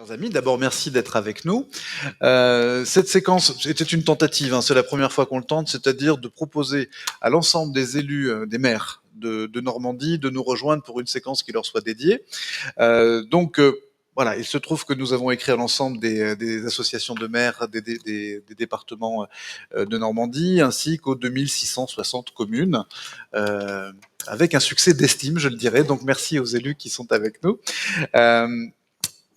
Chers amis, d'abord merci d'être avec nous. Cette séquence était une tentative, hein, c'est la première fois qu'on le tente, c'est-à-dire de proposer à l'ensemble des élus, des maires de Normandie de nous rejoindre pour une séquence qui leur soit dédiée. Voilà, il se trouve que nous avons écrit à l'ensemble des associations de maires des départements de Normandie, ainsi qu'aux 2660 communes, avec un succès d'estime, je le dirais. Donc merci aux élus qui sont avec nous.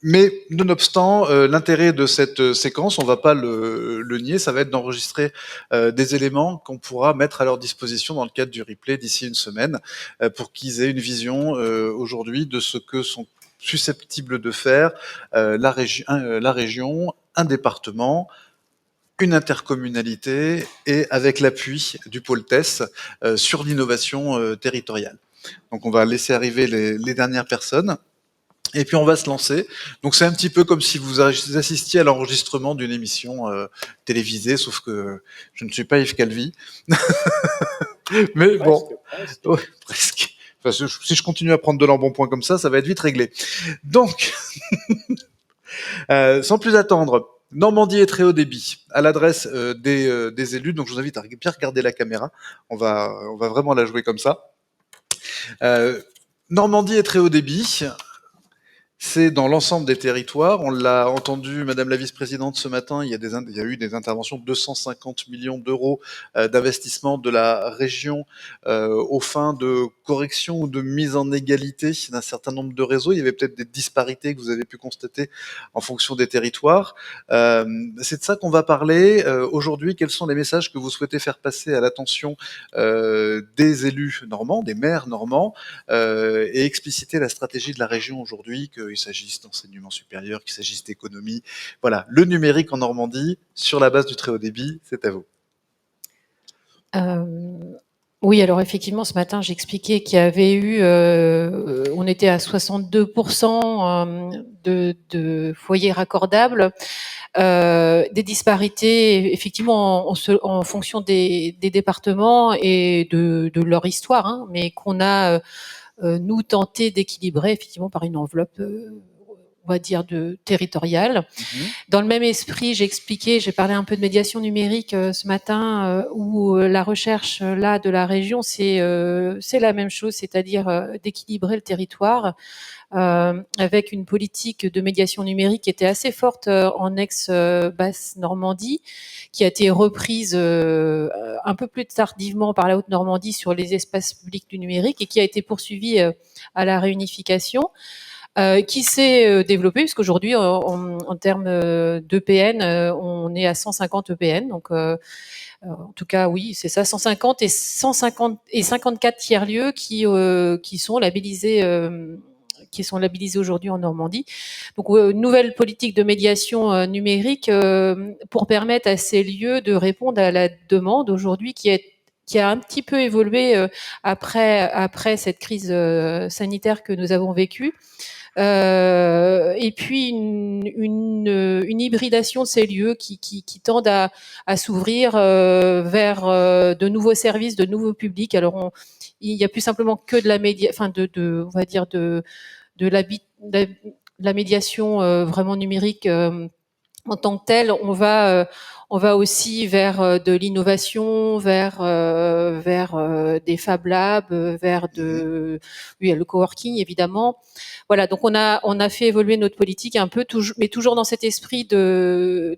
Mais nonobstant, l'intérêt de cette séquence, on va pas le nier, ça va être d'enregistrer des éléments qu'on pourra mettre à leur disposition dans le cadre du replay d'ici une semaine, pour qu'ils aient une vision aujourd'hui de ce que sont susceptibles de faire la région, un département, une intercommunalité et avec l'appui du pôle TESS sur l'innovation territoriale. Donc on va laisser arriver les dernières personnes. Et puis on va se lancer. Donc c'est un petit peu comme si vous assistiez à l'enregistrement d'une émission télévisée, sauf que je ne suis pas Yves Calvi. Mais bon, presque. Ouais, presque. Enfin, si je continue à prendre de l'embonpoint comme ça va être vite réglé. Donc, sans plus attendre, Normandie est très haut débit, à l'adresse des élus. Donc je vous invite à bien regarder la caméra. On va vraiment la jouer comme ça. Normandie est très haut débit. C'est dans l'ensemble des territoires. On l'a entendu, Madame la Vice-présidente, ce matin, il y a eu des interventions de 250 millions d'euros d'investissement de la région aux fins de correction ou de mise en égalité d'un certain nombre de réseaux. Il y avait peut-être des disparités que vous avez pu constater en fonction des territoires. C'est de ça qu'on va parler aujourd'hui. Quels sont les messages que vous souhaitez faire passer à l'attention des élus normands, des maires normands, et expliciter la stratégie de la région aujourd'hui, qu'il s'agisse d'enseignement supérieur, qu'il s'agisse d'économie. Voilà, le numérique en Normandie, sur la base du très haut débit, c'est à vous. Oui, alors effectivement, ce matin, j'expliquais qu'il y avait eu, on était à 62% de foyers raccordables, des disparités, effectivement, en fonction des départements et de leur histoire, hein, mais qu'on a nous tenté d'équilibrer effectivement par une enveloppe, on va dire territoriale. Dans le même esprit, j'ai parlé un peu de médiation numérique ce matin, où la recherche là de la région, c'est la même chose, c'est-à-dire d'équilibrer le territoire. Avec une politique de médiation numérique qui était assez forte en ex-Basse-Normandie, qui a été reprise un peu plus tardivement par la Haute-Normandie sur les espaces publics du numérique et qui a été poursuivie à la réunification. Qui s'est développé puisqu'aujourd'hui en termes d'EPN, on est à 150 EPN, donc en tout cas oui c'est ça, 150 et 54 tiers-lieux qui sont labellisés aujourd'hui en Normandie. Donc, nouvelle politique de médiation numérique pour permettre à ces lieux de répondre à la demande aujourd'hui qui a un petit peu évolué après cette crise sanitaire que nous avons vécue. Et puis une hybridation de ces lieux qui tendent à s'ouvrir vers de nouveaux services, de nouveaux publics. Alors il n'y a plus simplement que de la on va dire de la médiation vraiment numérique en tant que telle. On va aussi vers de l'innovation, vers des Fab Labs, vers le coworking évidemment. Voilà, donc on a fait évoluer notre politique un peu, mais toujours dans cet esprit d'avoir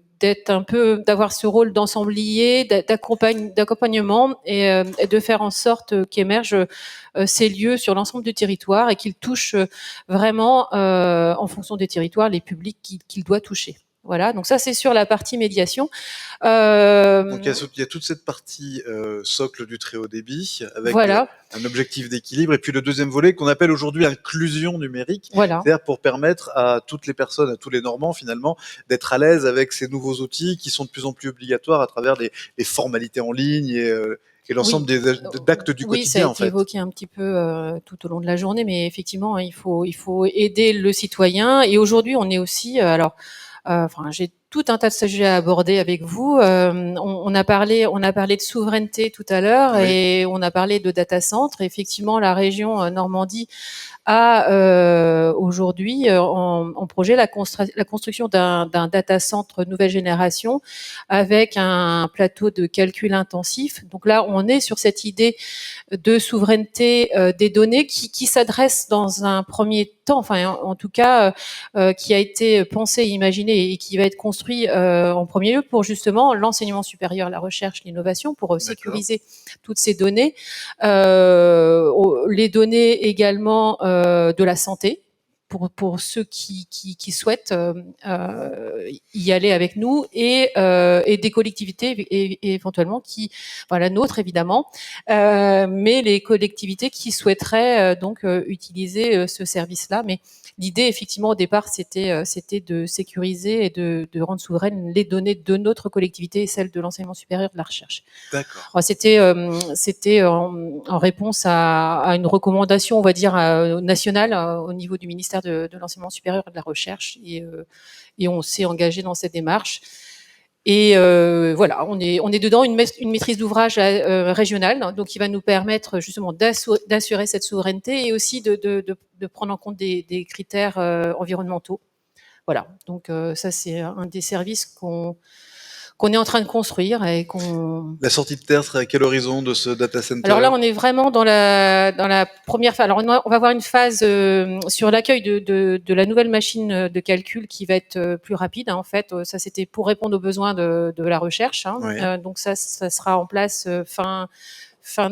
ce rôle d'ensemblier, d'accompagnement et de faire en sorte qu'émergent ces lieux sur l'ensemble du territoire et qu'ils touchent vraiment en fonction des territoires les publics qu'il doit toucher. Voilà, donc ça c'est sur la partie médiation. Donc il y a toute cette partie socle du très haut débit avec un objectif d'équilibre, et puis le deuxième volet qu'on appelle aujourd'hui inclusion numérique, c'est-à-dire pour permettre à toutes les personnes, à tous les Normands finalement, d'être à l'aise avec ces nouveaux outils qui sont de plus en plus obligatoires à travers les formalités en ligne et l'ensemble d'actes du quotidien. Oui, ça a été évoqué un petit peu tout au long de la journée, mais effectivement, il faut aider le citoyen. Et aujourd'hui, on est aussi, j'ai tout un tas de sujets à aborder avec vous. On a parlé de souveraineté tout à l'heure, Oui. et on a parlé de data center. Effectivement, la région Normandie a aujourd'hui en projet la construction d'un data center nouvelle génération avec un plateau de calcul intensif. Donc là, on est sur cette idée de souveraineté des données qui s'adresse dans un premier temps, enfin en tout cas, qui a été pensé, imaginé et qui va être construit en premier lieu pour justement l'enseignement supérieur, la recherche, l'innovation, pour sécuriser toutes ces données, les données également de la santé. Pour ceux qui souhaitent y aller avec nous, et des collectivités et éventuellement qui, la nôtre évidemment, mais les collectivités qui souhaiteraient donc utiliser ce service-là. Mais l'idée, effectivement, au départ, c'était de sécuriser et de rendre souveraines les données de notre collectivité et celles de l'enseignement supérieur de la recherche. D'accord. Alors, c'était en réponse à une recommandation, on va dire, nationale au niveau du ministère de l'enseignement supérieur et de la recherche, et on s'est engagé dans cette démarche. Et voilà, on est dedans, une maîtrise d'ouvrage régionale, donc qui va nous permettre justement d'assurer cette souveraineté et aussi de prendre en compte des critères environnementaux. Voilà, donc ça c'est un des services qu'on est en train de construire et qu'on... La sortie de terre serait à quel horizon de ce data center? Alors là, on est vraiment dans la première phase. Alors on va avoir une phase sur l'accueil de la nouvelle machine de calcul qui va être plus rapide. En fait, ça c'était pour répondre aux besoins de la recherche. Oui. Donc ça sera en place fin.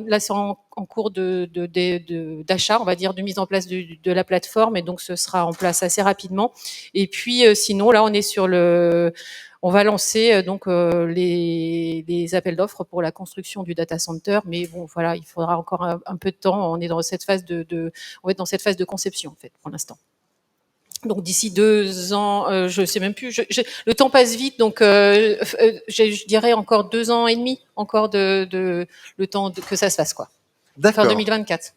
Là, c'est en cours d'achat, on va dire, de mise en place de la plateforme, et donc ce sera en place assez rapidement. Et puis sinon, là, on va lancer donc les appels d'offres pour la construction du data center, mais bon, voilà, il faudra encore un peu de temps. On est dans cette phase on va être dans cette phase de conception en fait pour l'instant. Donc d'ici 2 ans, je sais même plus. Le temps passe vite, donc je dirais encore 2 ans et demi, encore le temps que ça se fasse, quoi. D'accord. Fin 2024.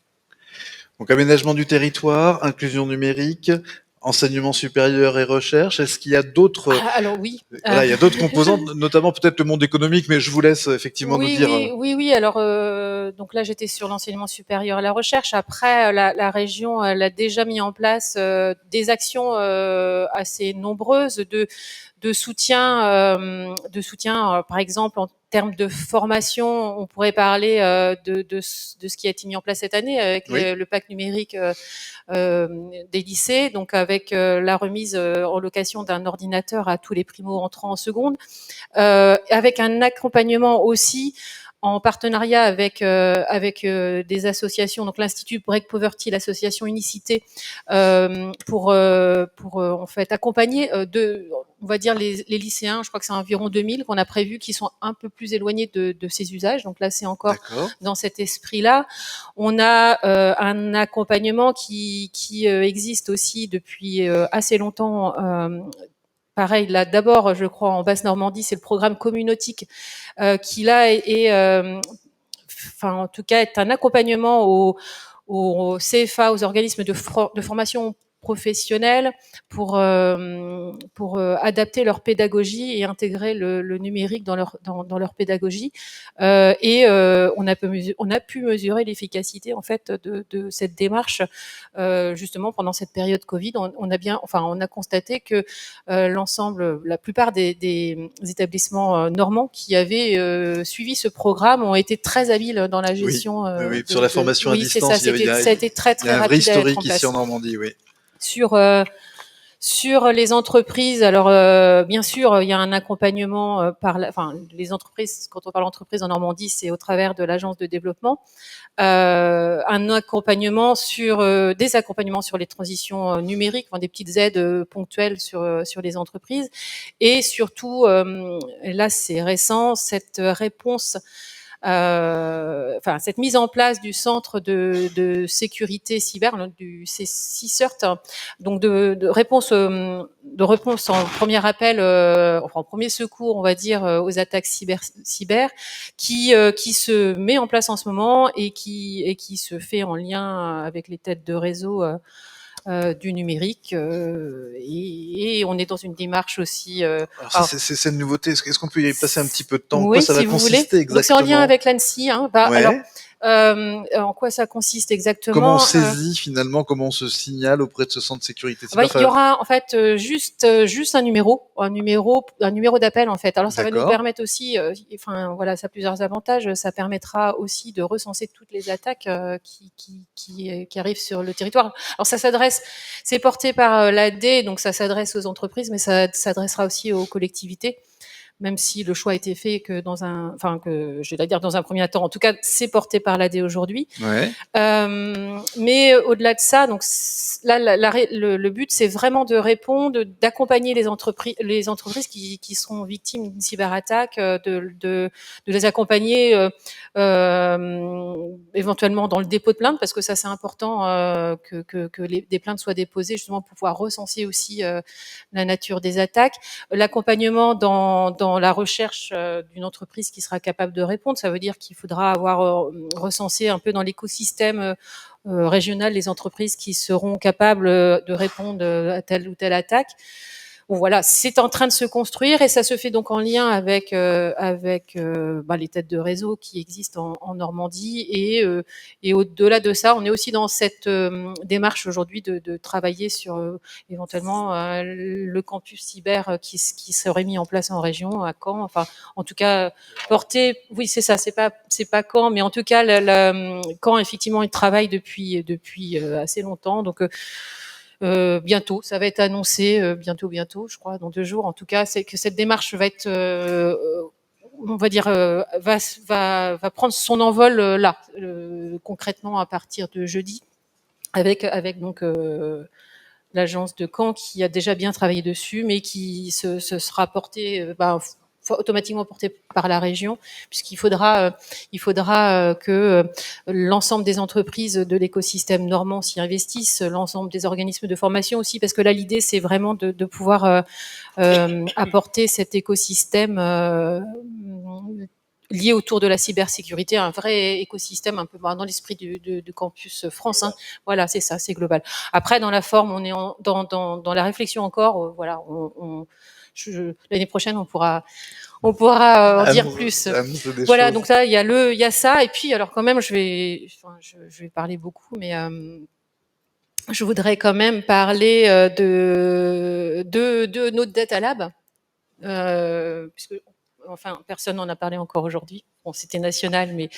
Donc aménagement du territoire, inclusion numérique, enseignement supérieur et recherche. Est-ce qu'il y a d'autres... Alors oui. Voilà, il y a d'autres composantes, notamment peut-être le monde économique, mais je vous laisse effectivement nous dire. Oui. Alors donc là, j'étais sur l'enseignement supérieur et la recherche. Après, la région, elle a déjà mis en place des actions assez nombreuses de soutien, par exemple en termes de formation. On pourrait parler de ce qui a été mis en place cette année avec le pack numérique des lycées, donc avec la remise en location d'un ordinateur à tous les primo-entrants en seconde, avec un accompagnement aussi en partenariat avec des associations, donc l'Institut Break Poverty, l'association Unicité, pour en fait accompagner on va dire les lycéens. Je crois que c'est environ 2000 qu'on a prévu, qui sont un peu plus éloignés de ces usages. Donc là, c'est encore dans cet esprit-là. On a un accompagnement qui existe aussi depuis assez longtemps. Pareil, là, d'abord, je crois, en Basse-Normandie, c'est le programme communautique qui, là, en tout cas, est un accompagnement au CFA, aux organismes de formation professionnelle, pour adapter leur pédagogie et intégrer le numérique dans leur pédagogie. On a pu mesurer l'efficacité en fait de cette démarche justement pendant cette période Covid. On a constaté que la plupart des établissements normands qui avaient suivi ce programme ont été très habiles dans la gestion. Sur la formation à distance, ça a été très il y a un vrai historique ici en Normandie, oui. Sur les entreprises, alors bien sûr, il y a un accompagnement les entreprises. Quand on parle d'entreprises en Normandie, c'est au travers de l'agence de développement, un accompagnement des accompagnements sur les transitions numériques, des petites aides ponctuelles sur les entreprises, et surtout, là c'est récent, cette réponse. Cette mise en place du centre de sécurité cyber, du CSIRT, donc de réponse en premier appel, en premier secours, on va dire, aux attaques cyber, qui se met en place en ce moment et qui se fait en lien avec les têtes de réseau du numérique, et on est dans une démarche aussi. Alors ça, c'est une nouveauté. Est-ce qu'on peut y passer un petit peu de temps? En quoi Oui, ça va si vous voulez. consister Donc c'est en lien exactement? avec l'ANSSI. Hein. Alors, Ouais. en quoi ça consiste Comment on exactement? saisit finalement, comment on se signale auprès de ce centre de sécurité Bah, cyber? il y aura en fait juste un numéro d'appel en fait. Alors ça va nous D'accord. permettre aussi, enfin voilà, ça a plusieurs avantages. Ça permettra aussi de recenser toutes les attaques qui arrivent sur le territoire. Alors c'est porté par l'AD, donc ça s'adresse aux entreprises, mais ça s'adressera aussi aux collectivités, même si le choix a été fait que que je vais dire dans un premier temps. En tout cas, c'est porté par l'AD aujourd'hui. Ouais. Mais au-delà de ça, donc là, le but, c'est vraiment de répondre, d'accompagner les entreprises qui seront victimes d'une cyberattaque, de les accompagner éventuellement dans le dépôt de plainte, parce que ça, c'est important que des plaintes soient déposées justement pour pouvoir recenser aussi la nature des attaques. L'accompagnement dans la recherche d'une entreprise qui sera capable de répondre, ça veut dire qu'il faudra avoir recensé un peu dans l'écosystème régional les entreprises qui seront capables de répondre à telle ou telle attaque. Bon, voilà, c'est en train de se construire et ça se fait donc en lien avec les têtes de réseau qui existent en Normandie, et au-delà de ça, on est aussi dans cette démarche aujourd'hui de travailler sur éventuellement le campus cyber qui serait mis en place en région à Caen. Enfin, en tout cas, porter, oui, c'est ça, c'est pas Caen, mais en tout cas, Caen effectivement, il travaille depuis assez longtemps, donc. Bientôt, ça va être annoncé bientôt, je crois, dans 2 jours. En tout cas, c'est que cette démarche va être, on va dire, va prendre son envol là, concrètement à partir de jeudi, avec donc l'agence de Caen qui a déjà bien travaillé dessus, mais qui se sera porté, automatiquement porté par la région, puisqu'il faudra que l'ensemble des entreprises de l'écosystème normand s'y investissent, l'ensemble des organismes de formation aussi, parce que là l'idée c'est vraiment de pouvoir apporter cet écosystème lié autour de la cybersécurité, un vrai écosystème un peu dans l'esprit du campus France. Hein. Voilà, c'est ça, c'est global. Après, dans la forme, on est dans la réflexion encore. Voilà, l'année prochaine, on pourra en dire plus. Annoncer des Voilà, choses. donc là, il y a ça. Et puis, alors quand même, je vais parler beaucoup, mais je voudrais quand même parler de notre data lab, puisque enfin personne n'en a parlé encore aujourd'hui. Bon, c'était national, mais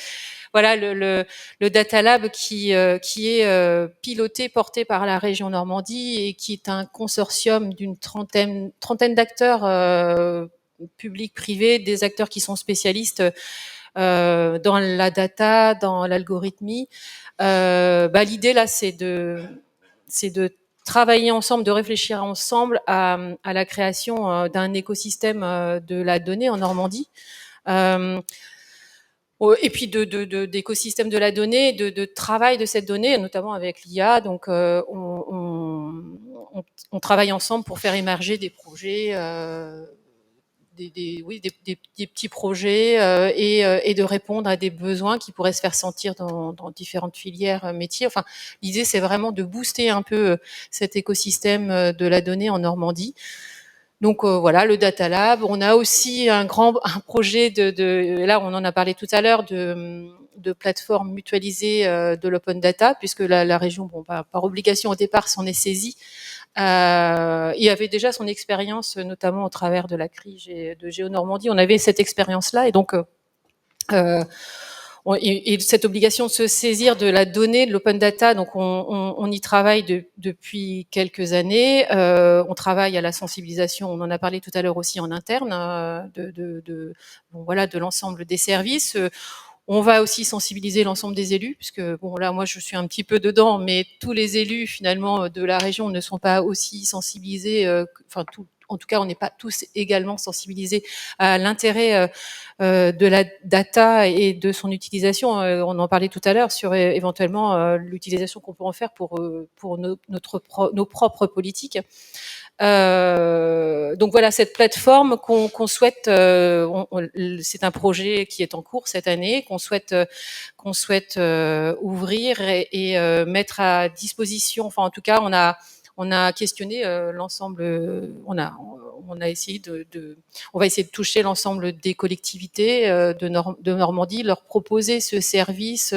voilà le Data Lab qui est porté par la région Normandie et qui est un consortium d'une trentaine d'acteurs publics, privés, des acteurs qui sont spécialistes dans la data, dans l'algorithmie. L'idée là, c'est de travailler ensemble, de réfléchir ensemble à la création d'un écosystème de la donnée en Normandie. Et puis d'écosystème de la donnée, de travail de cette donnée, notamment avec l'IA. Donc, on travaille ensemble pour faire émerger des projets, des petits projets, et de répondre à des besoins qui pourraient se faire sentir dans différentes filières métiers. Enfin, l'idée, c'est vraiment de booster un peu cet écosystème de la donnée en Normandie. Donc voilà, le Data Lab. On a aussi un projet là on en a parlé tout à l'heure, de plateforme mutualisée de l'open data, puisque la région, par obligation au départ, s'en est saisie. Il avait déjà son expérience, notamment au travers de la CRI de Géonormandie. On avait cette expérience-là, et donc et cette obligation de se saisir de la donnée, de l'open data, donc on y travaille depuis quelques années. On travaille à la sensibilisation, on en a parlé tout à l'heure aussi en interne, de l'ensemble des services. On va aussi sensibiliser l'ensemble des élus, puisque là moi je suis un petit peu dedans, mais tous les élus finalement de la région ne sont pas aussi sensibilisés. En tout cas, on n'est pas tous également sensibilisés à l'intérêt de la data et de son utilisation. On en parlait tout à l'heure sur éventuellement l'utilisation qu'on peut en faire pour nos propres politiques. Donc voilà, cette plateforme qu'on souhaite, c'est un projet qui est en cours cette année, qu'on souhaite ouvrir et mettre à disposition. Enfin, en tout cas, on a questionné l'ensemble. On a essayé on va essayer de toucher l'ensemble des collectivités de Normandie, leur proposer ce service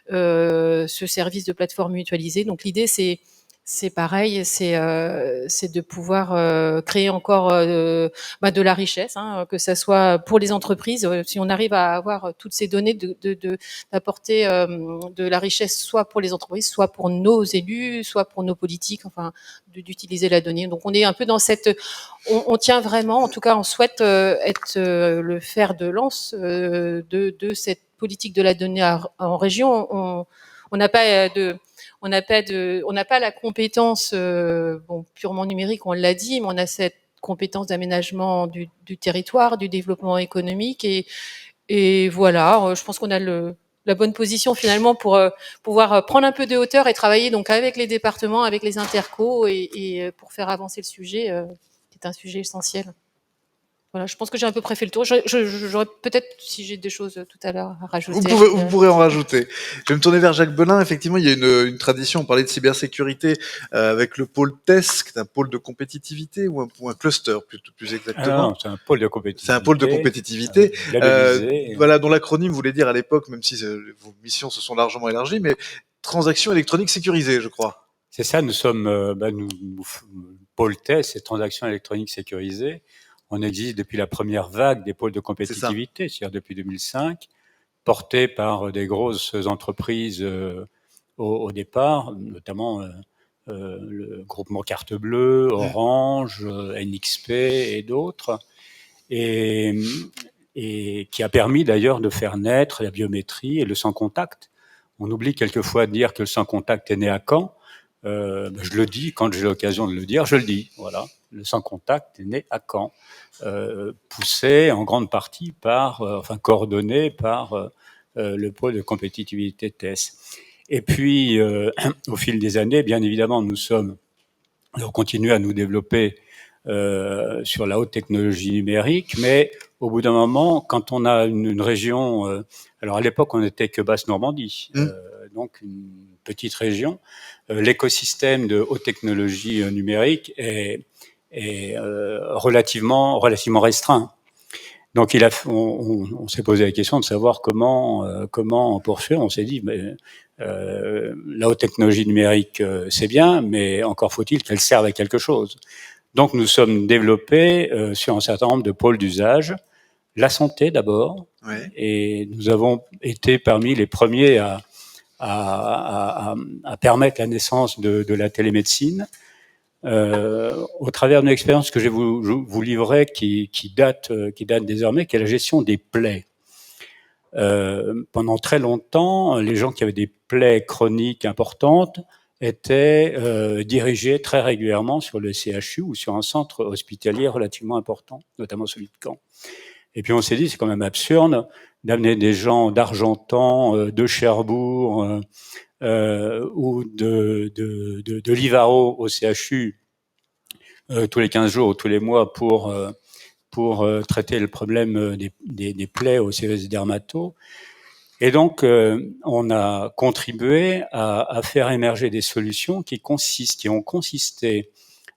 de plateforme mutualisée. Donc l'idée, c'est pareil, c'est de pouvoir créer encore de la richesse, hein, que ça soit pour les entreprises. Si on arrive à avoir toutes ces données, d'apporter de la richesse, soit pour les entreprises, soit pour nos élus, soit pour nos politiques, enfin, d'utiliser la donnée. Donc on est un peu dans on tient vraiment, en tout cas, on souhaite être le fer de lance de cette politique de la donnée en région. On n'a pas on n'a pas la compétence purement numérique, on l'a dit, mais on a cette compétence d'aménagement du territoire, du développement économique et voilà, je pense qu'on a la bonne position finalement pour pouvoir prendre un peu de hauteur et travailler donc avec les départements, avec les intercos et pour faire avancer le sujet qui est un sujet essentiel. Voilà, je pense que j'ai à peu près fait le tour. J'aurais peut-être, si j'ai des choses tout à l'heure à rajouter. Vous pourrez en rajouter. Je vais me tourner vers Jacques Belin. Effectivement, il y a une tradition. On parlait de cybersécurité avec le pôle TES, qui est un pôle de compétitivité ou un cluster, plus exactement. Non, c'est un pôle de compétitivité. C'est un pôle de compétitivité. Voilà, dont l'acronyme voulait dire à l'époque, même si vos missions se sont largement élargies, mais transaction électronique sécurisée, je crois. C'est ça. Nous sommes pôle TES, c'est transactions électroniques sécurisées. On existe depuis la première vague des pôles de compétitivité, c'est-à-dire depuis 2005, portés par des grosses entreprises au départ, notamment le groupement Carte Bleue, Orange, NXP et d'autres, et qui a permis d'ailleurs de faire naître la biométrie et le sans contact. On oublie quelquefois de dire que le sans contact est né à Caen. Je le dis, quand j'ai l'occasion de le dire, je le dis. Voilà, le sans contact est né à Caen, poussé en grande partie coordonné par le pôle de compétitivité TES. Et puis, au fil des années, bien évidemment, on continue à nous développer sur la haute technologie numérique, mais au bout d'un moment, quand on a une région, alors à l'époque on n'était que Basse-Normandie, donc une petite région, l'écosystème de haute technologie numérique est relativement restreint. Donc on s'est posé la question de savoir comment poursuivre. On s'est dit, la haute technologie numérique c'est bien, mais encore faut-il qu'elle serve à quelque chose. Donc nous sommes développés sur un certain nombre de pôles d'usage. La santé d'abord, et nous avons été parmi les premiers à permettre la naissance de la télémédecine au travers d'une expérience que je vais vous livrer qui date désormais, qui est la gestion des plaies. Pendant très longtemps, les gens qui avaient des plaies chroniques importantes étaient dirigés très régulièrement sur le CHU ou sur un centre hospitalier relativement important, notamment celui de Caen. Et puis on s'est dit, c'est quand même absurde d'amener des gens d'Argentan, de Cherbourg ou de Livaro au CHU tous les 15 jours ou tous les mois pour traiter le problème des plaies au CES dermato. Et donc, on a contribué à faire émerger des solutions qui ont consisté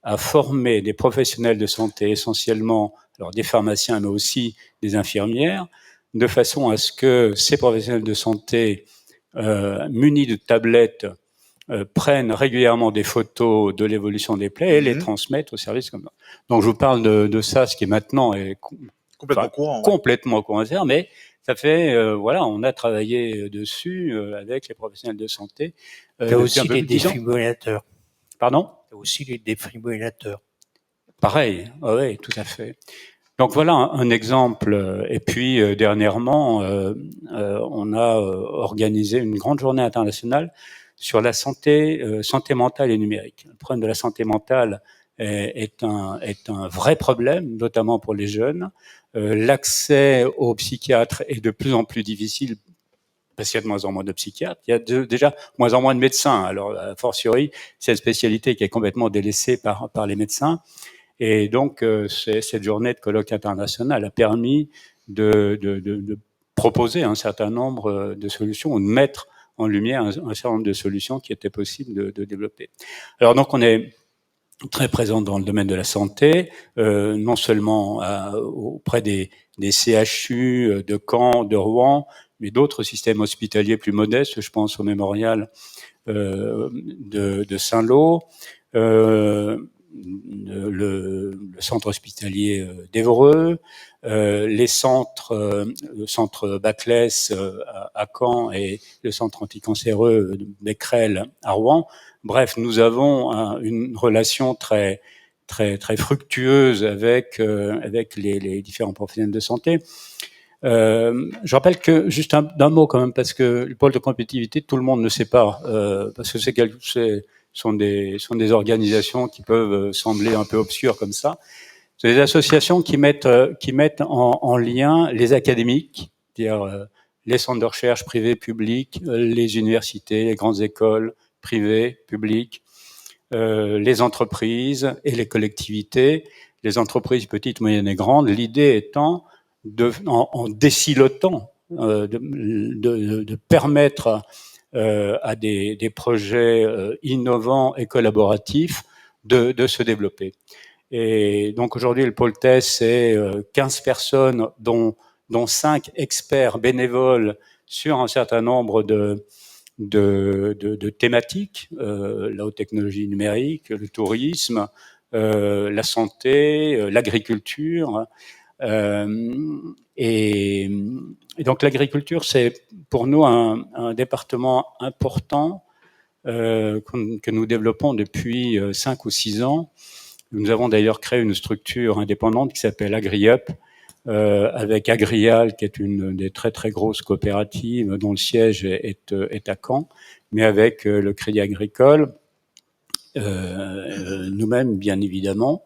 à former des professionnels de santé, essentiellement alors des pharmaciens, mais aussi des infirmières, de façon à ce que ces professionnels de santé, munis de tablettes, prennent régulièrement des photos de l'évolution des plaies et les transmettent au service comme ça. Donc, je vous parle de ça, ce qui maintenant est complètement courant, mais ça fait, on a travaillé dessus avec les professionnels de santé. Il y a aussi les défibrillateurs. Pardon ? Il y a aussi les défibrillateurs. Pareil, oui, tout à fait. Donc voilà un exemple. Et puis dernièrement, on a organisé une grande journée internationale sur la santé mentale et numérique. Le problème de la santé mentale est un vrai problème, notamment pour les jeunes. L'accès aux psychiatres est de plus en plus difficile parce qu'il y a de moins en moins de psychiatres, il y a déjà de moins en moins de médecins. Alors, a fortiori, c'est une spécialité qui est complètement délaissée par les médecins. Et donc, cette journée de colloque international a permis de proposer un certain nombre de solutions, ou de mettre en lumière un certain nombre de solutions qui étaient possibles de développer. Alors donc, on est très présent dans le domaine de la santé, non seulement auprès des CHU de Caen, de Rouen, mais d'autres systèmes hospitaliers plus modestes. Je pense au mémorial de Saint-Lô, le centre hospitalier d'Évreux, le centre Baclès à Caen et le centre anticancéreux de Becquerel à Rouen. Bref, nous avons une relation très fructueuse avec les différents professionnels de santé. Je rappelle que, juste d'un mot quand même, parce que le pôle de compétitivité, tout le monde ne sait pas, parce que sont des organisations qui peuvent sembler un peu obscures comme ça. C'est des associations qui mettent en lien les académiques, c'est-à-dire les centres de recherche privés, publics, les universités, les grandes écoles privées, publiques, les entreprises et les collectivités, les entreprises petites, moyennes et grandes. L'idée étant en décilotant, de permettre à des projets innovants et collaboratifs de se développer. Et donc aujourd'hui, le pôle TES, c'est 15 personnes, dont 5 experts bénévoles sur un certain nombre de thématiques, la haute technologie numérique, le tourisme, la santé, l'agriculture. Et donc l'agriculture, c'est pour nous un département important que nous développons depuis 5 ou 6 ans. Nous avons d'ailleurs créé une structure indépendante qui s'appelle AgriUp, avec Agrial, qui est une des très grosses coopératives dont le siège est à Caen, mais avec le Crédit Agricole, nous-mêmes bien évidemment.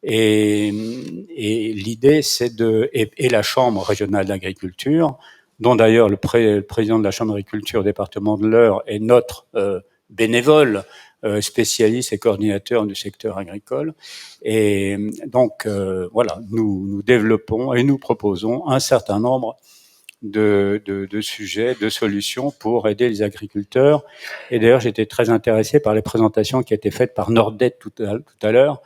Et l'idée, c'est et la Chambre régionale d'agriculture, dont d'ailleurs le président de la Chambre d'agriculture au département de l'Eure est notre bénévole, spécialiste et coordinateur du secteur agricole. Et donc, voilà, nous développons et nous proposons un certain nombre de sujets, de solutions pour aider les agriculteurs. Et d'ailleurs, j'étais très intéressé par les présentations qui étaient faites par Nordet tout à l'heure,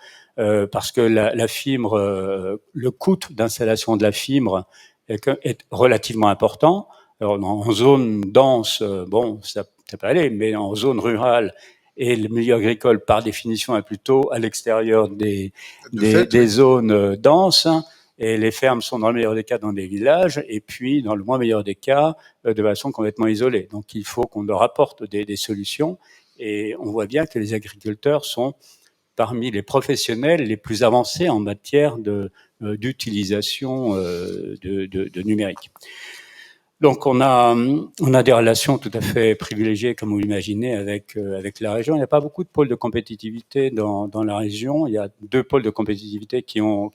parce que la fibre, le coût d'installation de la fibre est relativement important. Alors, en zone dense, bon, ça peut aller, mais en zone rurale, et le milieu agricole, par définition, est plutôt à l'extérieur des zones denses, et les fermes sont, dans le meilleur des cas, dans des villages, et puis, dans le moins meilleur des cas, de façon complètement isolée. Donc, il faut qu'on leur apporte des solutions, et on voit bien que les agriculteurs sont parmi les professionnels les plus avancés en matière d'utilisation de numérique. Donc on a des relations tout à fait privilégiées, comme vous l'imaginez, avec la région. Il n'y a pas beaucoup de pôles de compétitivité dans la région. Il y a 2 pôles de compétitivité qui ont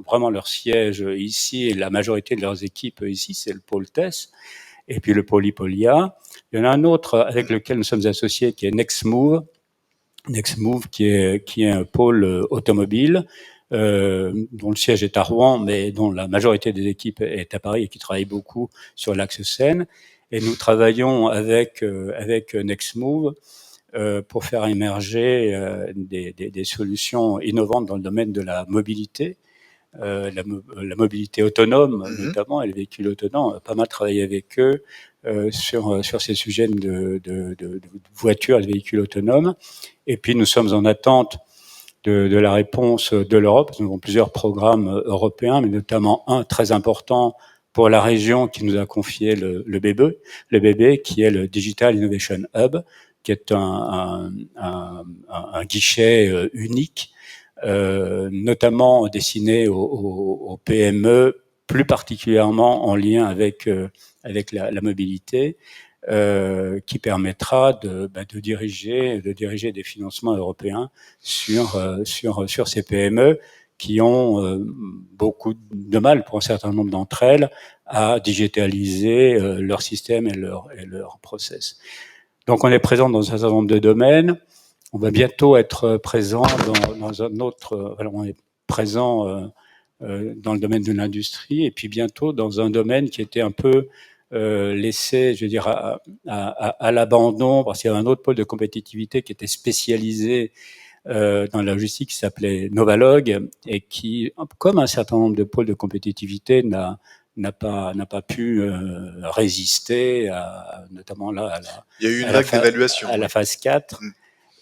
vraiment leur siège ici, et la majorité de leurs équipes ici, c'est le pôle TES et puis le pôle Hippolia. Il y en a un autre avec lequel nous sommes associés qui est NextMove, qui est un pôle automobile, dont le siège est à Rouen, mais dont la majorité des équipes est à Paris et qui travaille beaucoup sur l'axe Seine. Et nous travaillons avec NextMove pour faire émerger des solutions innovantes dans le domaine de la mobilité, la mobilité autonome notamment, et les véhicules autonomes. On a pas mal travaillé avec eux sur ces sujets de voitures et de véhicules autonomes. Et puis nous sommes en attente de la réponse de l'Europe. Nous avons plusieurs programmes européens, mais notamment un très important pour la région qui nous a confié le BB, qui est le Digital Innovation Hub, qui est un guichet unique, notamment destiné aux PME, plus particulièrement en lien avec la mobilité, qui permettra de diriger des financements européens sur ces PME qui ont beaucoup de mal, pour un certain nombre d'entre elles, à digitaliser leur système et leur process. Donc on est présent dans un certain nombre de domaines. On va bientôt être présent dans un autre. Alors on est présent dans le domaine de l'industrie et puis bientôt dans un domaine qui était un peu laissé, je veux dire, à l'abandon parce qu'il y avait un autre pôle de compétitivité qui était spécialisé dans la logistique qui s'appelait Novalog et qui, comme un certain nombre de pôles de compétitivité, n'a pas pu résister notamment là il y a eu une vague d'évaluation à la phase 4.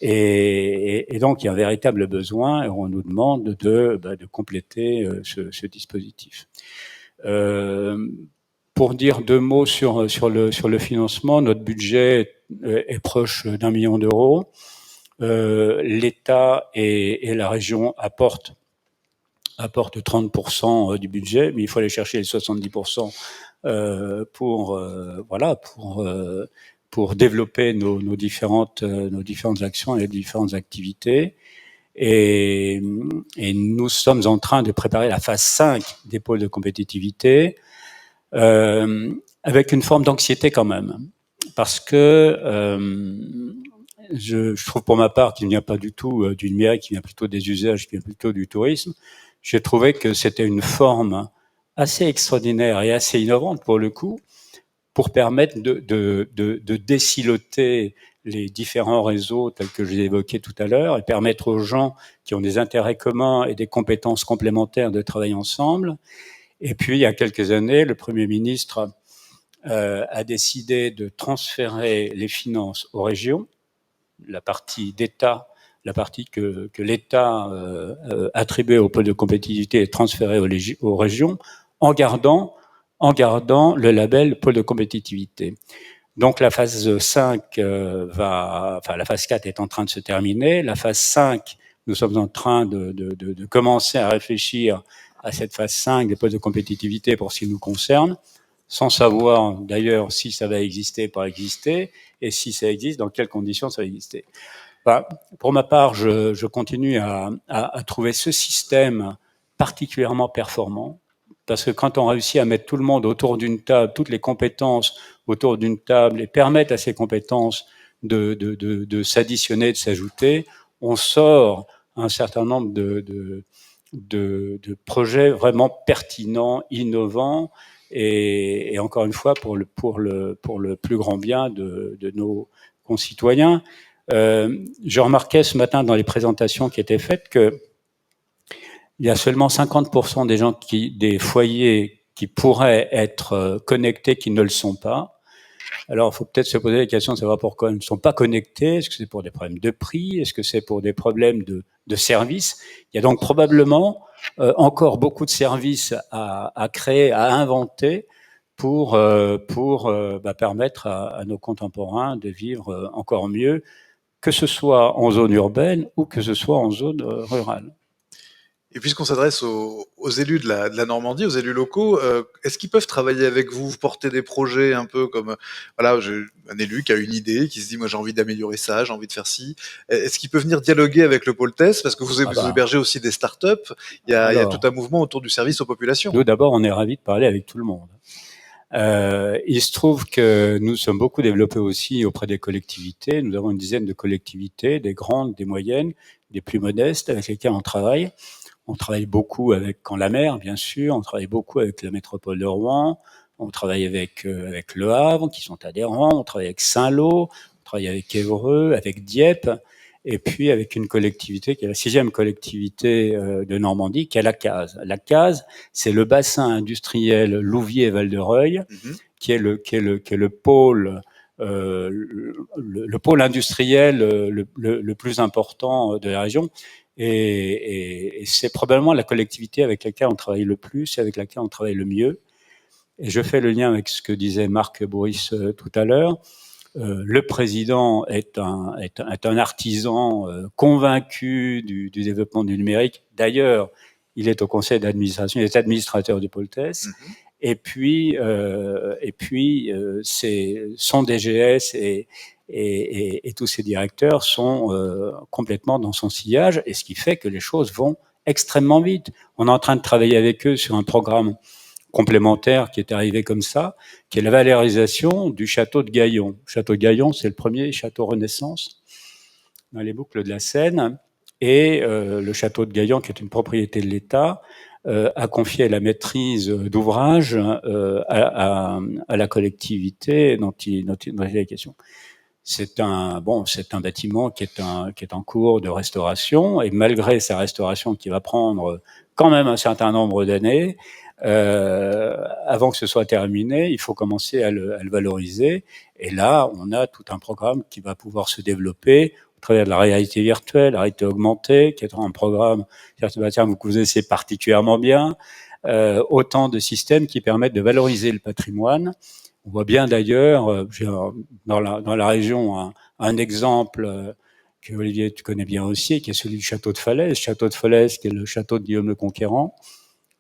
Et donc il y a un véritable besoin et on nous demande de compléter ce dispositif. Pour dire 2 mots sur le financement, notre budget est proche d'1 million d'euros. L'État et la région apportent 30% du budget, mais il faut aller chercher les 70% pour développer nos différentes actions et différentes activités. Et nous sommes en train de préparer la phase 5 des pôles de compétitivité avec une forme d'anxiété quand même, parce que je trouve pour ma part qu'il n'y a pas du tout du numérique, qui vient plutôt des usages, qui vient plutôt du tourisme. J'ai trouvé que c'était une forme assez extraordinaire et assez innovante pour le coup, pour permettre de désiloter les différents réseaux tels que je l'ai évoqué tout à l'heure et permettre aux gens qui ont des intérêts communs et des compétences complémentaires de travailler ensemble. Et puis, il y a quelques années, le Premier ministre a décidé de transférer les finances aux régions, la partie d'État, la partie que l'État attribuait au pôle de compétitivité est transférée aux régions, en gardant le label pôle de compétitivité. Donc la phase 5 la phase 4 est en train de se terminer. La phase 5, nous sommes en train de commencer à réfléchir à cette phase 5 des pôles de compétitivité pour ce qui nous concerne, sans savoir d'ailleurs si ça va exister, pas exister, et si ça existe, dans quelles conditions ça va exister. Pour ma part, je continue à trouver ce système particulièrement performant, parce que quand on réussit à mettre tout le monde autour d'une table, toutes les compétences autour d'une table, et permettre à ces compétences de s'additionner, de s'ajouter, on sort un certain nombre de projets vraiment pertinents, innovants, et encore une fois pour le plus grand bien de nos concitoyens. Je remarquais ce matin dans les présentations qui étaient faites que il y a seulement 50% des foyers qui pourraient être connectés qui ne le sont pas. Alors, il faut peut-être se poser la question de savoir pourquoi ils ne sont pas connectés. Est-ce que c'est pour des problèmes de prix? Est-ce que c'est pour des problèmes de services? Il y a donc probablement encore beaucoup de services à créer, à inventer pour permettre à nos contemporains de vivre encore mieux, que ce soit en zone urbaine ou que ce soit en zone rurale. Et puisqu'on s'adresse aux élus de la Normandie, aux élus locaux, est-ce qu'ils peuvent travailler avec vous, porter des projets un peu comme, voilà, un élu qui a une idée, qui se dit, moi j'ai envie d'améliorer ça, j'ai envie de faire ci. Est-ce qu'il peut venir dialoguer avec le pôle TES? Parce que vous hébergez aussi des startups. Il y a tout un mouvement autour du service aux populations. Nous, d'abord, on est ravis de parler avec tout le monde. Il se trouve que nous sommes beaucoup développés aussi auprès des collectivités. Nous avons une dizaine de collectivités, des grandes, des moyennes, des plus modestes, avec lesquelles on travaille. On travaille beaucoup avec Caen-la-Mer, bien sûr. On travaille beaucoup avec la métropole de Rouen. On travaille avec Le Havre, qui sont adhérents. On travaille avec Saint-Lô. On travaille avec Évreux, avec Dieppe. Et puis avec une collectivité qui est la 6e collectivité de Normandie, qui est la Case. La Case, c'est le bassin industriel Louviers-Val-de-Reuil, qui est le pôle le pôle industriel le plus important de la région. Et c'est probablement la collectivité avec laquelle on travaille le plus et avec laquelle on travaille le mieux. Et je fais le lien avec ce que disait Marc Bourris tout à l'heure. Le président est un artisan convaincu du développement du numérique. D'ailleurs, il est au conseil d'administration, il est administrateur du pôle TES. Et puis son DGS et tous ses directeurs sont complètement dans son sillage, et ce qui fait que les choses vont extrêmement vite. On est en train de travailler avec eux sur un programme complémentaire qui est arrivé comme ça, qui est la valorisation du château de Gaillon. Le château de Gaillon, c'est le premier château Renaissance dans les boucles de la Seine. Et le château de Gaillon, qui est une propriété de l'État, a confié la maîtrise d'ouvrage à la collectivité dont il est question. C'est un bâtiment qui est en cours de restauration, et malgré sa restauration qui va prendre quand même un certain nombre d'années, avant que ce soit terminé, il faut commencer à le valoriser. Et là, on a tout un programme qui va pouvoir se développer au travers de la réalité virtuelle, la réalité augmentée, qui est un programme que vous connaissez particulièrement bien, autant de systèmes qui permettent de valoriser le patrimoine. On voit bien d'ailleurs, dans la région, un exemple que Olivier, tu connais bien aussi, qui est celui du château de Falaise. Château de Falaise, qui est le château de Guillaume le Conquérant.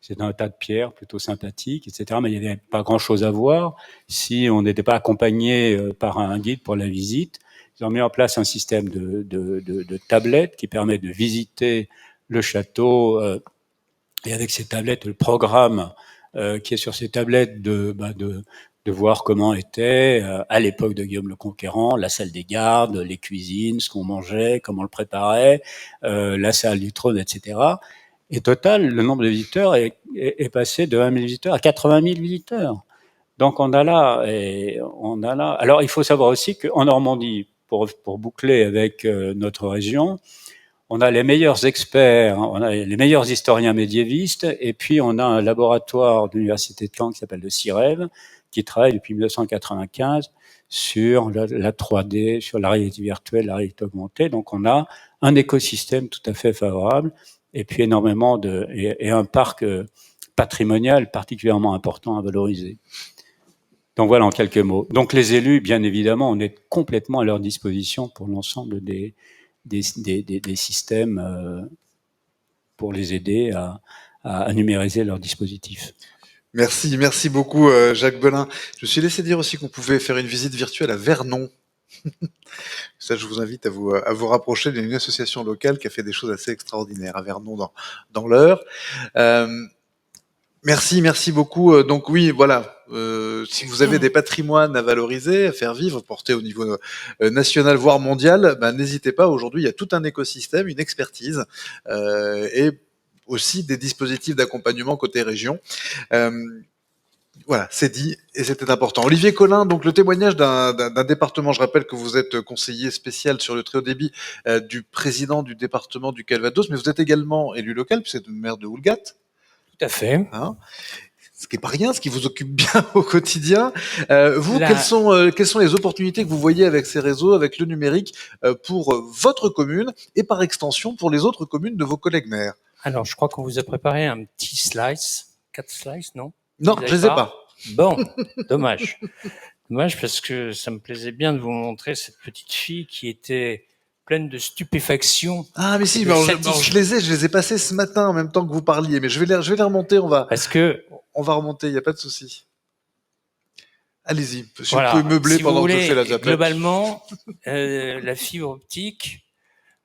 C'est un tas de pierres plutôt sympathiques, etc. Mais il n'y avait pas grand-chose à voir si on n'était pas accompagné par un guide pour la visite. Ils ont mis en place un système de tablettes qui permet de visiter le château et avec ces tablettes, le programme qui est sur ces tablettes de voir comment était, à l'époque de Guillaume le Conquérant, la salle des gardes, les cuisines, ce qu'on mangeait, comment on le préparait, la salle du trône, etc. Et total, le nombre de visiteurs est passé de 1 000 visiteurs à 80 000 visiteurs. Donc on a là. Alors il faut savoir aussi qu'en Normandie, pour boucler avec notre région, on a les meilleurs experts, on a les meilleurs historiens médiévistes, et puis on a un laboratoire de l'université de Caen qui s'appelle le CIREV, qui travaille depuis 1995 sur la 3D, sur la réalité virtuelle, la réalité augmentée. Donc on a un écosystème tout à fait favorable, et puis énormément et un parc patrimonial particulièrement important à valoriser. Donc voilà en quelques mots. Donc les élus, bien évidemment, on est complètement à leur disposition pour l'ensemble des systèmes pour les aider à numériser leurs dispositifs. Merci beaucoup Jacques Belin. Je me suis laissé dire aussi qu'on pouvait faire une visite virtuelle à Vernon. Ça, je vous invite à vous rapprocher d'une association locale qui a fait des choses assez extraordinaires à Vernon dans l'Eure. Merci beaucoup. Donc oui, voilà. Si vous avez des patrimoines à valoriser, à faire vivre, porter au niveau national voire mondial, n'hésitez pas. Aujourd'hui, il y a tout un écosystème, une expertise et aussi des dispositifs d'accompagnement côté région. Voilà, c'est dit et c'était important. Olivier Collin, donc le témoignage d'un département, je rappelle que vous êtes conseiller spécial sur le très haut débit du président du département du Calvados, mais vous êtes également élu local, puisque vous êtes maire de Houlgat. Tout à fait. Hein, ce qui n'est pas rien, ce qui vous occupe bien au quotidien. Quelles sont les opportunités que vous voyez avec ces réseaux, avec le numérique, pour votre commune et par extension pour les autres communes de vos collègues maires? Alors, je crois qu'on vous a préparé un petit slice. 4 slices, non? Non, je les ai pas. Bon, dommage. Dommage parce que ça me plaisait bien de vous montrer cette petite fille qui était pleine de stupéfaction. Ah mais si, je les ai passés ce matin en même temps que vous parliez, mais je vais les remonter, on va remonter, il n'y a pas de souci. Allez-y, si vous pouvez meubler si pendant que je fais la zapette. Globalement, la fibre optique,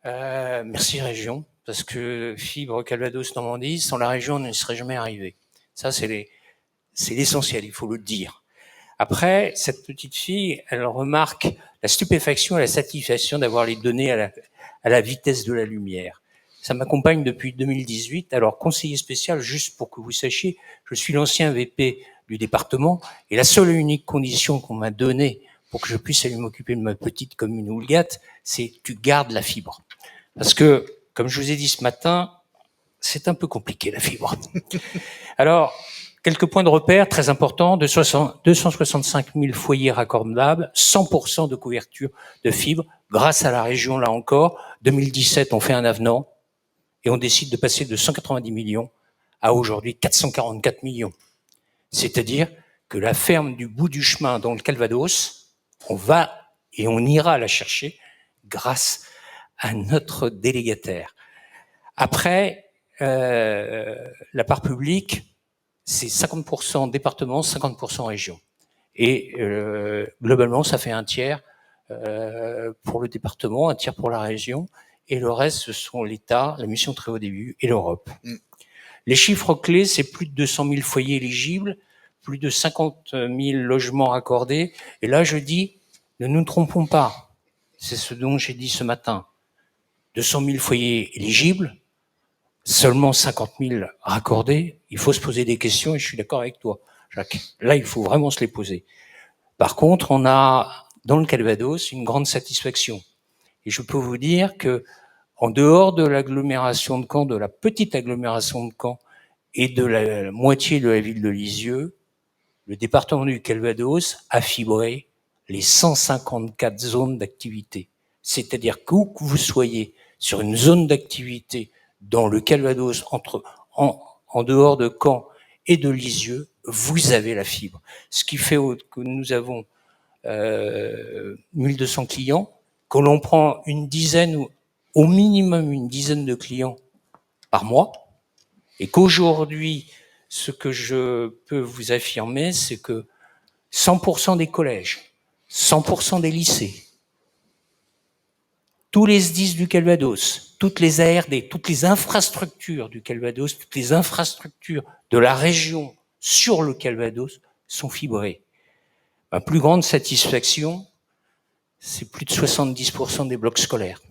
merci région, parce que fibre Calvados-Normandie, sans la région, on ne serait jamais arrivé. Ça, c'est l'essentiel, il faut le dire. Après, cette petite fille, elle remarque la stupéfaction et la satisfaction d'avoir les données à la vitesse de la lumière. Ça m'accompagne depuis 2018. Alors, conseiller spécial, juste pour que vous sachiez, je suis l'ancien VP du département et la seule et unique condition qu'on m'a donnée pour que je puisse aller m'occuper de ma petite commune Houlgat, c'est tu gardes la fibre. Parce que, comme je vous ai dit ce matin, c'est un peu compliqué la fibre. Alors, quelques points de repère très importants, 265 000 foyers raccordables, 100% de couverture de fibre, grâce à la région là encore. 2017, on fait un avenant et on décide de passer de 190 millions à aujourd'hui 444 millions. C'est-à-dire que la ferme du bout du chemin dans le Calvados, on va et on ira la chercher grâce à notre délégataire. Après, la part publique, c'est 50% département, 50% région. Et globalement, ça fait un tiers pour le département, un tiers pour la région. et le reste, ce sont l'État, la mission très haut débit et l'Europe. Mm. Les chiffres clés, c'est plus de 200 000 foyers éligibles, plus de 50 000 logements raccordés. Et là, je dis, ne nous trompons pas. C'est ce dont j'ai dit ce matin. 200 000 foyers éligibles, seulement 50 000 raccordés. Il faut se poser des questions et je suis d'accord avec toi, Jacques. Là, il faut vraiment se les poser. Par contre, on a, dans le Calvados, une grande satisfaction. Et je peux vous dire que, en dehors de l'agglomération de Caen, de la petite agglomération de Caen et de la moitié de la ville de Lisieux, le département du Calvados a fibré les 154 zones d'activité. C'est-à-dire que où que vous soyez sur une zone d'activité dans le Calvados, en dehors de Caen et de Lisieux, vous avez la fibre. Ce qui fait que nous avons 1200 clients, que l'on prend une dizaine ou au minimum une dizaine de clients par mois, et qu'aujourd'hui, ce que je peux vous affirmer, c'est que 100% des collèges, 100% des lycées, tous les SDIS du Calvados, toutes les ARD, toutes les infrastructures du Calvados, toutes les infrastructures de la région sur le Calvados sont fibrées. Ma plus grande satisfaction, c'est plus de 70% des blocs scolaires.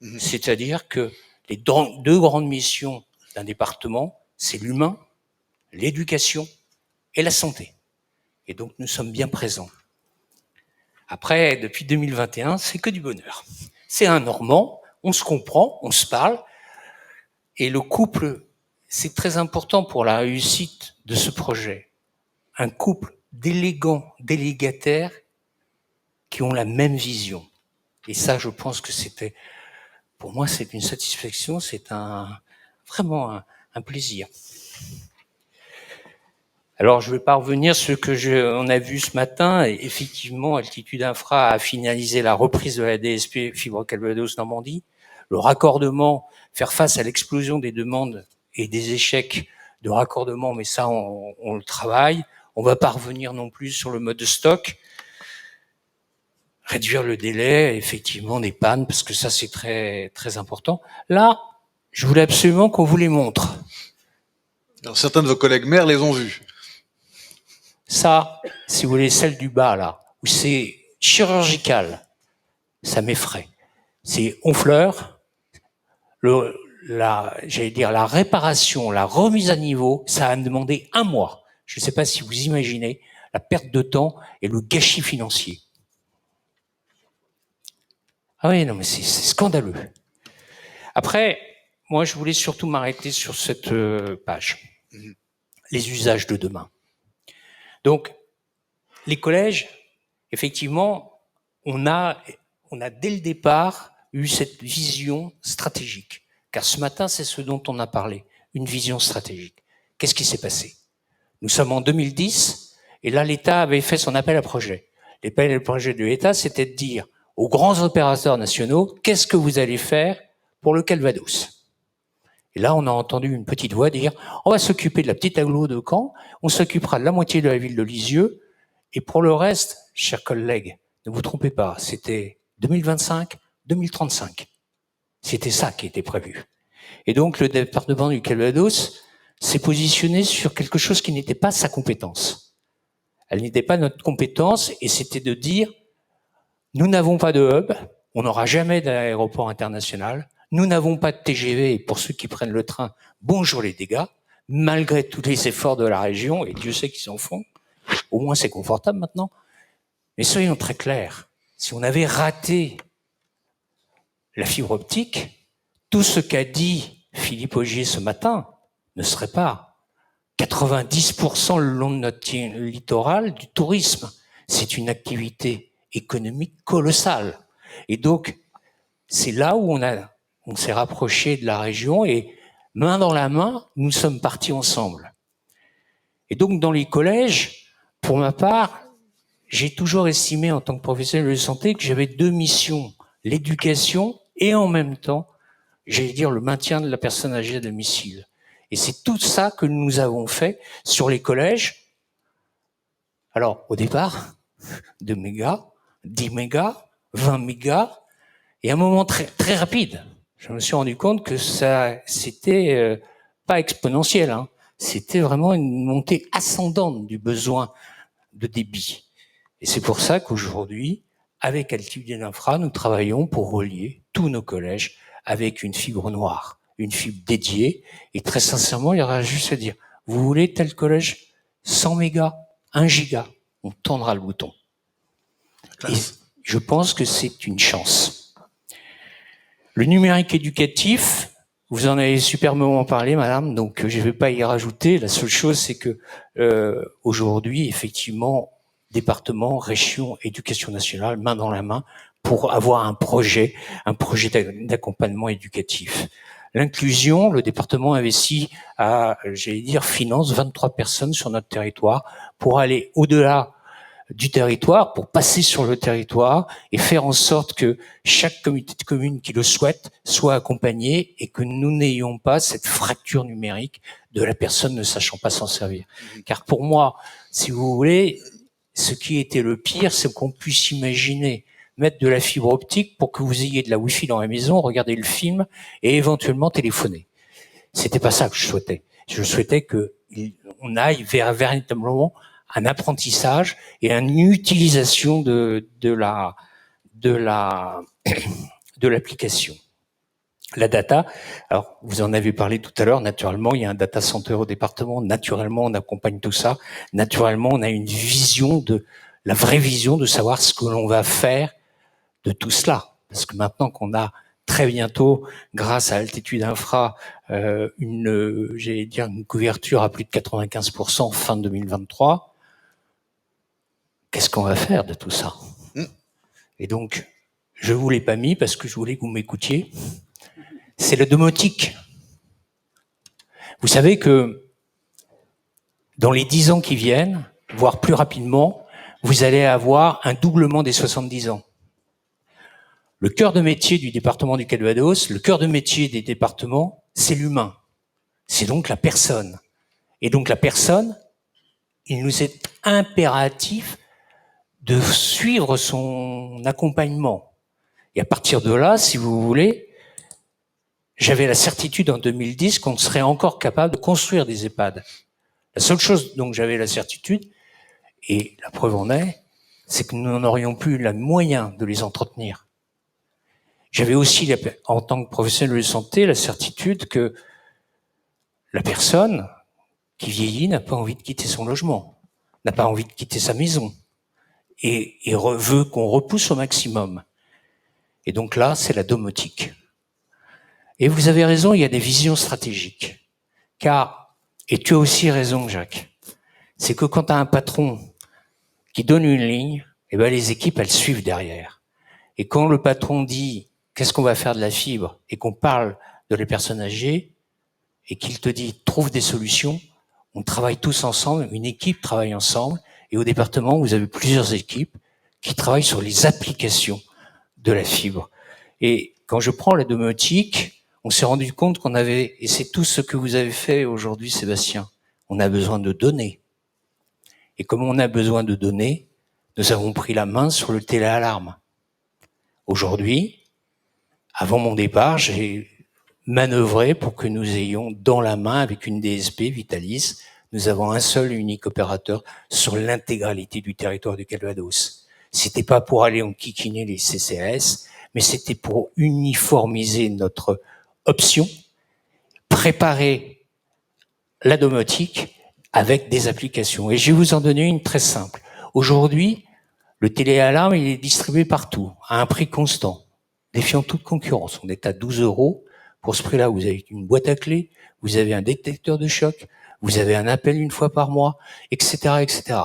Mmh. C'est-à-dire que les deux grandes missions d'un département, c'est l'humain, l'éducation et la santé. Et donc, nous sommes bien présents. Après, depuis 2021, c'est que du bonheur. C'est un Normand, on se comprend, on se parle. Et le couple, c'est très important pour la réussite de ce projet. Un couple d'élégants délégataires qui ont la même vision. Et ça, je pense que c'était, pour moi, c'est une satisfaction, c'est vraiment un plaisir. Alors, je ne vais pas revenir sur ce que on a vu ce matin. Et effectivement, Altitude Infra a finalisé la reprise de la DSP Fibre Calvados Normandie. Le raccordement, faire face à l'explosion des demandes et des échecs de raccordement, mais ça, on le travaille. On ne va pas revenir non plus sur le mode de stock. Réduire le délai, effectivement, des pannes, parce que ça, c'est très, très important. Là, je voulais absolument qu'on vous les montre. Alors, certains de vos collègues maires les ont vus. Ça, si vous voulez, celle du bas, là, où c'est chirurgical, ça m'effraie. C'est Honfleur, j'allais dire, la réparation, la remise à niveau, ça a demandé 1 mois. Je ne sais pas si vous imaginez la perte de temps et le gâchis financier. Ah oui, non, mais c'est scandaleux. Après, moi, je voulais surtout m'arrêter sur cette page. Les usages de demain. Donc, les collèges, effectivement, on a dès le départ eu cette vision stratégique. Car ce matin, c'est ce dont on a parlé, une vision stratégique. Qu'est-ce qui s'est passé? Nous sommes en 2010, et là, l'État avait fait son appel à projet. L'appel à projet de l'État, c'était de dire aux grands opérateurs nationaux, qu'est-ce que vous allez faire pour le Calvados? Et là, on a entendu une petite voix dire, on va s'occuper de la petite agglo de Caen, on s'occupera de la moitié de la ville de Lisieux, et pour le reste, chers collègues, ne vous trompez pas, c'était 2025, 2035. C'était ça qui était prévu. Et donc, le département du Calvados s'est positionné sur quelque chose qui n'était pas sa compétence. Elle n'était pas notre compétence, et c'était de dire, nous n'avons pas de hub, on n'aura jamais d'aéroport international, nous n'avons pas de TGV, et pour ceux qui prennent le train, bonjour les dégâts, malgré tous les efforts de la région, et Dieu sait qu'ils en font, au moins c'est confortable maintenant. Mais soyons très clairs, si on avait raté la fibre optique, tout ce qu'a dit Philippe Augier ce matin ne serait pas 90% le long de notre littoral du tourisme. C'est une activité économique colossale. Et donc, c'est là où on s'est rapproché de la région et main dans la main, nous sommes partis ensemble. Et donc, dans les collèges, pour ma part, j'ai toujours estimé en tant que professionnel de santé que j'avais 2 missions, l'éducation et en même temps, j'allais dire le maintien de la personne âgée à domicile. Et c'est tout ça que nous avons fait sur les collèges. Alors, au départ, 2 mégas, 10 mégas, 20 mégas, et à un moment très, très rapide. je me suis rendu compte que ça, c'était pas exponentiel, hein. C'était vraiment une montée ascendante du besoin de débit. Et c'est pour ça qu'aujourd'hui, avec Altitude Infra, nous travaillons pour relier tous nos collèges avec une fibre noire, une fibre dédiée. Et très sincèrement, il y aura juste à dire, vous voulez tel collège 100 mégas, 1 giga, on tendra le bouton. Et je pense que c'est une chance. Le numérique éducatif, vous en avez superbement parlé, madame, donc je ne vais pas y rajouter. La seule chose, c'est que aujourd'hui, effectivement, département, région, éducation nationale, main dans la main, pour avoir un projet d'accompagnement éducatif. L'inclusion, le département investit finance 23 personnes sur notre territoire pour aller au-delà du territoire, pour passer sur le territoire et faire en sorte que chaque comité de communes qui le souhaite soit accompagné et que nous n'ayons pas cette fracture numérique de la personne ne sachant pas s'en servir. Car pour moi, si vous voulez, ce qui était le pire, c'est qu'on puisse imaginer mettre de la fibre optique pour que vous ayez de la Wi-Fi dans la maison, regarder le film et éventuellement téléphoner. C'était pas ça que je souhaitais. Je souhaitais qu'on aille vers véritablement un apprentissage et une utilisation de l'application. La data, alors vous en avez parlé tout à l'heure, naturellement, il y a un data center au département, naturellement, on accompagne tout ça, naturellement, on a une vision la vraie vision de savoir ce que l'on va faire de tout cela. Parce que maintenant qu'on a très bientôt, grâce à Altitude Infra, une couverture à plus de 95% fin 2023, qu'est-ce qu'on va faire de tout ça? Et donc, je vous l'ai pas mis parce que je voulais que vous m'écoutiez. C'est la domotique. Vous savez que dans les 10 ans qui viennent, voire plus rapidement, vous allez avoir un doublement des 70 ans. Le cœur de métier du département du Calvados, le cœur de métier des départements, c'est l'humain. C'est donc la personne. Et donc la personne, il nous est impératif de suivre son accompagnement. Et à partir de là, si vous voulez, j'avais la certitude en 2010 qu'on serait encore capable de construire des EHPAD. La seule chose dont j'avais la certitude, et la preuve en est, c'est que nous n'aurions plus le moyen de les entretenir. J'avais aussi, en tant que professionnel de santé, la certitude que la personne qui vieillit n'a pas envie de quitter son logement, n'a pas envie de quitter sa maison, et veut qu'on repousse au maximum. Et donc là, c'est la domotique. Et vous avez raison, il y a des visions stratégiques. Car, et tu as aussi raison, Jacques, c'est que quand tu as un patron qui donne une ligne, eh ben les équipes, elles suivent derrière. Et quand le patron dit « qu'est-ce qu'on va faire de la fibre ?» et qu'on parle de les personnes âgées, et qu'il te dit « trouve des solutions », on travaille tous ensemble, une équipe travaille ensemble, et au département, vous avez plusieurs équipes qui travaillent sur les applications de la fibre. Et quand je prends la domotique, on s'est rendu compte qu'on avait, et c'est tout ce que vous avez fait aujourd'hui, Sébastien, on a besoin de données. Et comme on a besoin de données, nous avons pris la main sur le téléalarme. Aujourd'hui, avant mon départ, j'ai manœuvré pour que nous ayons dans la main, avec une DSP, Vitalis, nous avons un seul et unique opérateur sur l'intégralité du territoire du Calvados. C'était pas pour aller enquiquiner les CCAS, mais c'était pour uniformiser notre option, préparer la domotique avec des applications. Et je vais vous en donner une très simple. Aujourd'hui, le téléalarme, il est distribué partout, à un prix constant, défiant toute concurrence. On est à 12 €. Pour ce prix-là, vous avez une boîte à clés, vous avez un détecteur de choc, vous avez un appel une fois par mois, etc., etc.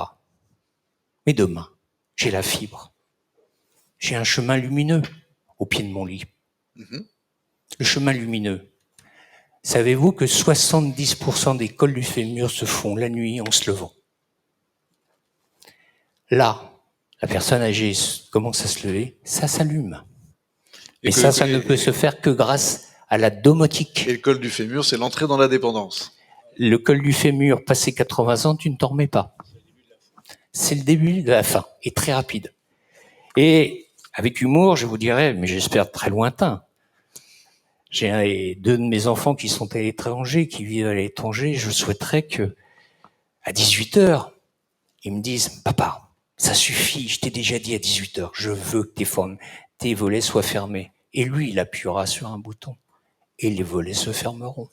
Mais demain, j'ai la fibre. J'ai un chemin lumineux au pied de mon lit. Le chemin lumineux. Savez-vous que 70% des cols du fémur se font la nuit en se levant? Là, la personne âgée commence à se lever, ça s'allume. Et ça ne peut se faire que grâce à la domotique. Et le col du fémur, c'est l'entrée dans la dépendance. Le col du fémur, passé 80 ans, tu ne t'en remets pas. C'est le début de la fin, et très rapide. Et avec humour, je vous dirais, mais j'espère très lointain, J'ai deux de mes enfants qui sont à l'étranger, qui vivent à l'étranger. Je souhaiterais que, à 18h, ils me disent « Papa, ça suffit, je t'ai déjà dit à 18h, je veux que tes volets soient fermés. » Et lui, il appuiera sur un bouton et les volets se fermeront.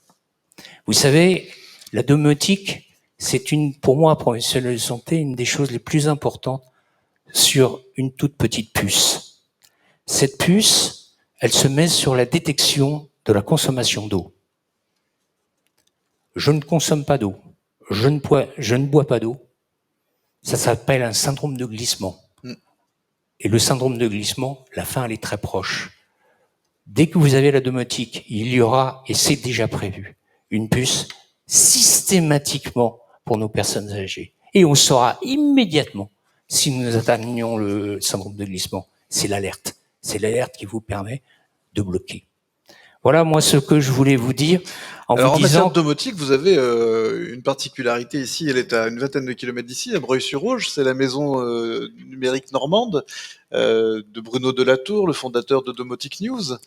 Vous savez, la domotique, c'est pour moi, professionnel de santé, une des choses les plus importantes sur une toute petite puce. Cette puce, elle se met sur la détection de la consommation d'eau. Je ne consomme pas d'eau, je ne bois pas d'eau. Ça s'appelle un syndrome de glissement. Et le syndrome de glissement, la fin, elle est très proche. Dès que vous avez la domotique, il y aura, et c'est déjà prévu, une puce systématiquement pour nos personnes âgées. Et on saura immédiatement si nous atteignons le syndrome de glissement. C'est l'alerte. C'est l'alerte qui vous permet de bloquer. Voilà, moi, ce que je voulais vous dire Alors, en matière de domotique, vous avez une particularité ici, elle est à une vingtaine de kilomètres d'ici, à Breuil-sur-Auge, c'est la maison numérique normande de Bruno Delatour, le fondateur de Domotique News.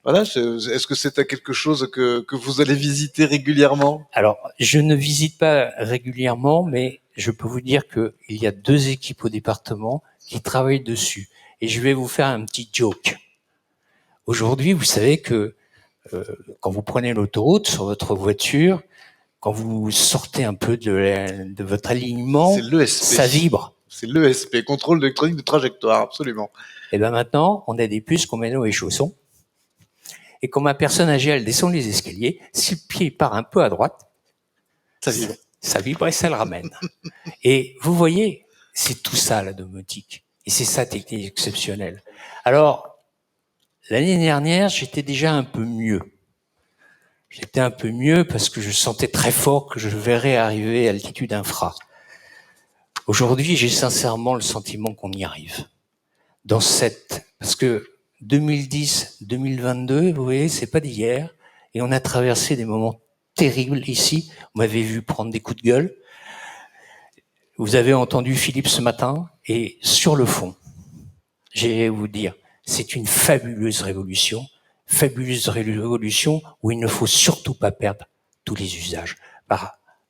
Voilà, est-ce que c'est quelque chose que vous allez visiter régulièrement? Alors, je ne visite pas régulièrement, mais je peux vous dire qu'il y a 2 équipes au département qui travaillent dessus. Et je vais vous faire un petit joke. Aujourd'hui, vous savez que quand vous prenez l'autoroute sur votre voiture, quand vous sortez un peu de votre alignement, ça vibre. C'est l'ESP, contrôle électronique de trajectoire, absolument. Et bien maintenant, on a des puces qu'on met dans les chaussons. Et quand ma personne âgée, elle descend les escaliers, si le pied part un peu à droite, ça vibre et ça le ramène. Et vous voyez, c'est tout ça la domotique. Et c'est ça technique exceptionnelle. Alors, l'année dernière, j'étais déjà un peu mieux. J'étais un peu mieux parce que je sentais très fort que je verrais arriver à altitude infra. Aujourd'hui, j'ai sincèrement le sentiment qu'on y arrive. Parce que 2010, 2022, vous voyez, c'est pas d'hier. Et on a traversé des moments terribles ici. On m'avait vu prendre des coups de gueule. Vous avez entendu Philippe ce matin. Et sur le fond, j'ai à vous dire, c'est une fabuleuse révolution où il ne faut surtout pas perdre tous les usages.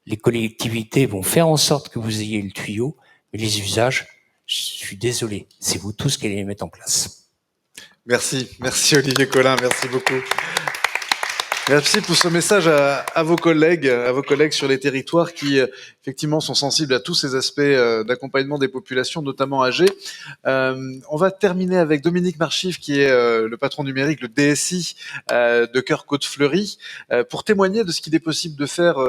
Les collectivités vont faire en sorte que vous ayez le tuyau, mais les usages, je suis désolé, c'est vous tous qui allez les mettre en place. Merci Olivier Collin, merci beaucoup. Merci pour ce message à vos collègues sur les territoires qui effectivement sont sensibles à tous ces aspects d'accompagnement des populations, notamment âgées. On va terminer avec Dominique Marchive, qui est le patron numérique, le DSI de Cœur Côte-Fleurie, pour témoigner de ce qu'il est possible de faire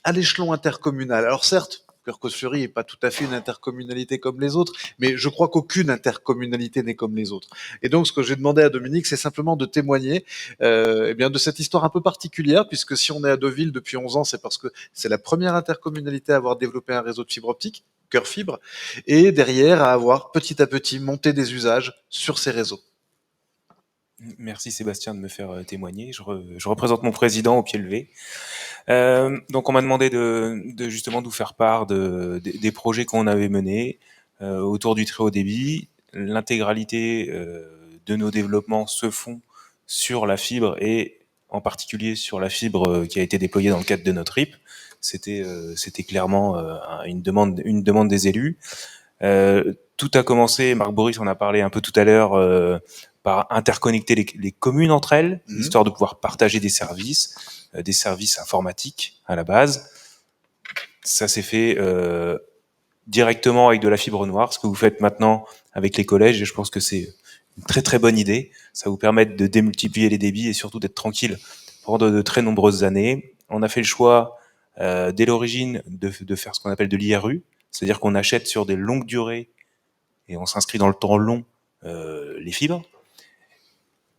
à l'échelon intercommunal. Alors certes, Cœur Côte-Fleurie n'est pas tout à fait une intercommunalité comme les autres, mais je crois qu'aucune intercommunalité n'est comme les autres. Et donc, ce que j'ai demandé à Dominique, c'est simplement de témoigner eh bien, de cette histoire un peu particulière, puisque si on est à Deauville depuis 11 ans, c'est parce que c'est la première intercommunalité à avoir développé un réseau de fibre optique, Cœur Fibre, et derrière à avoir petit à petit monté des usages sur ces réseaux. Merci Sébastien de me faire témoigner. Je représente mon président au pied levé. Donc on m'a demandé de justement de vous faire part des projets qu'on avait menés autour du très haut débit. L'intégralité de nos développements se font sur la fibre et en particulier sur la fibre qui a été déployée dans le cadre de notre RIP. C'était clairement une demande des élus. Tout a commencé, Marc Boris en a parlé un peu tout à l'heure, par interconnecter les communes entre elles, histoire de pouvoir partager des services informatiques à la base. Ça s'est fait directement avec de la fibre noire, ce que vous faites maintenant avec les collèges, et je pense que c'est une très très bonne idée. Ça vous permet de démultiplier les débits et surtout d'être tranquille pendant de très nombreuses années. On a fait le choix dès l'origine de faire ce qu'on appelle de l'IRU, c'est-à-dire qu'on achète sur des longues durées et on s'inscrit dans le temps long les fibres.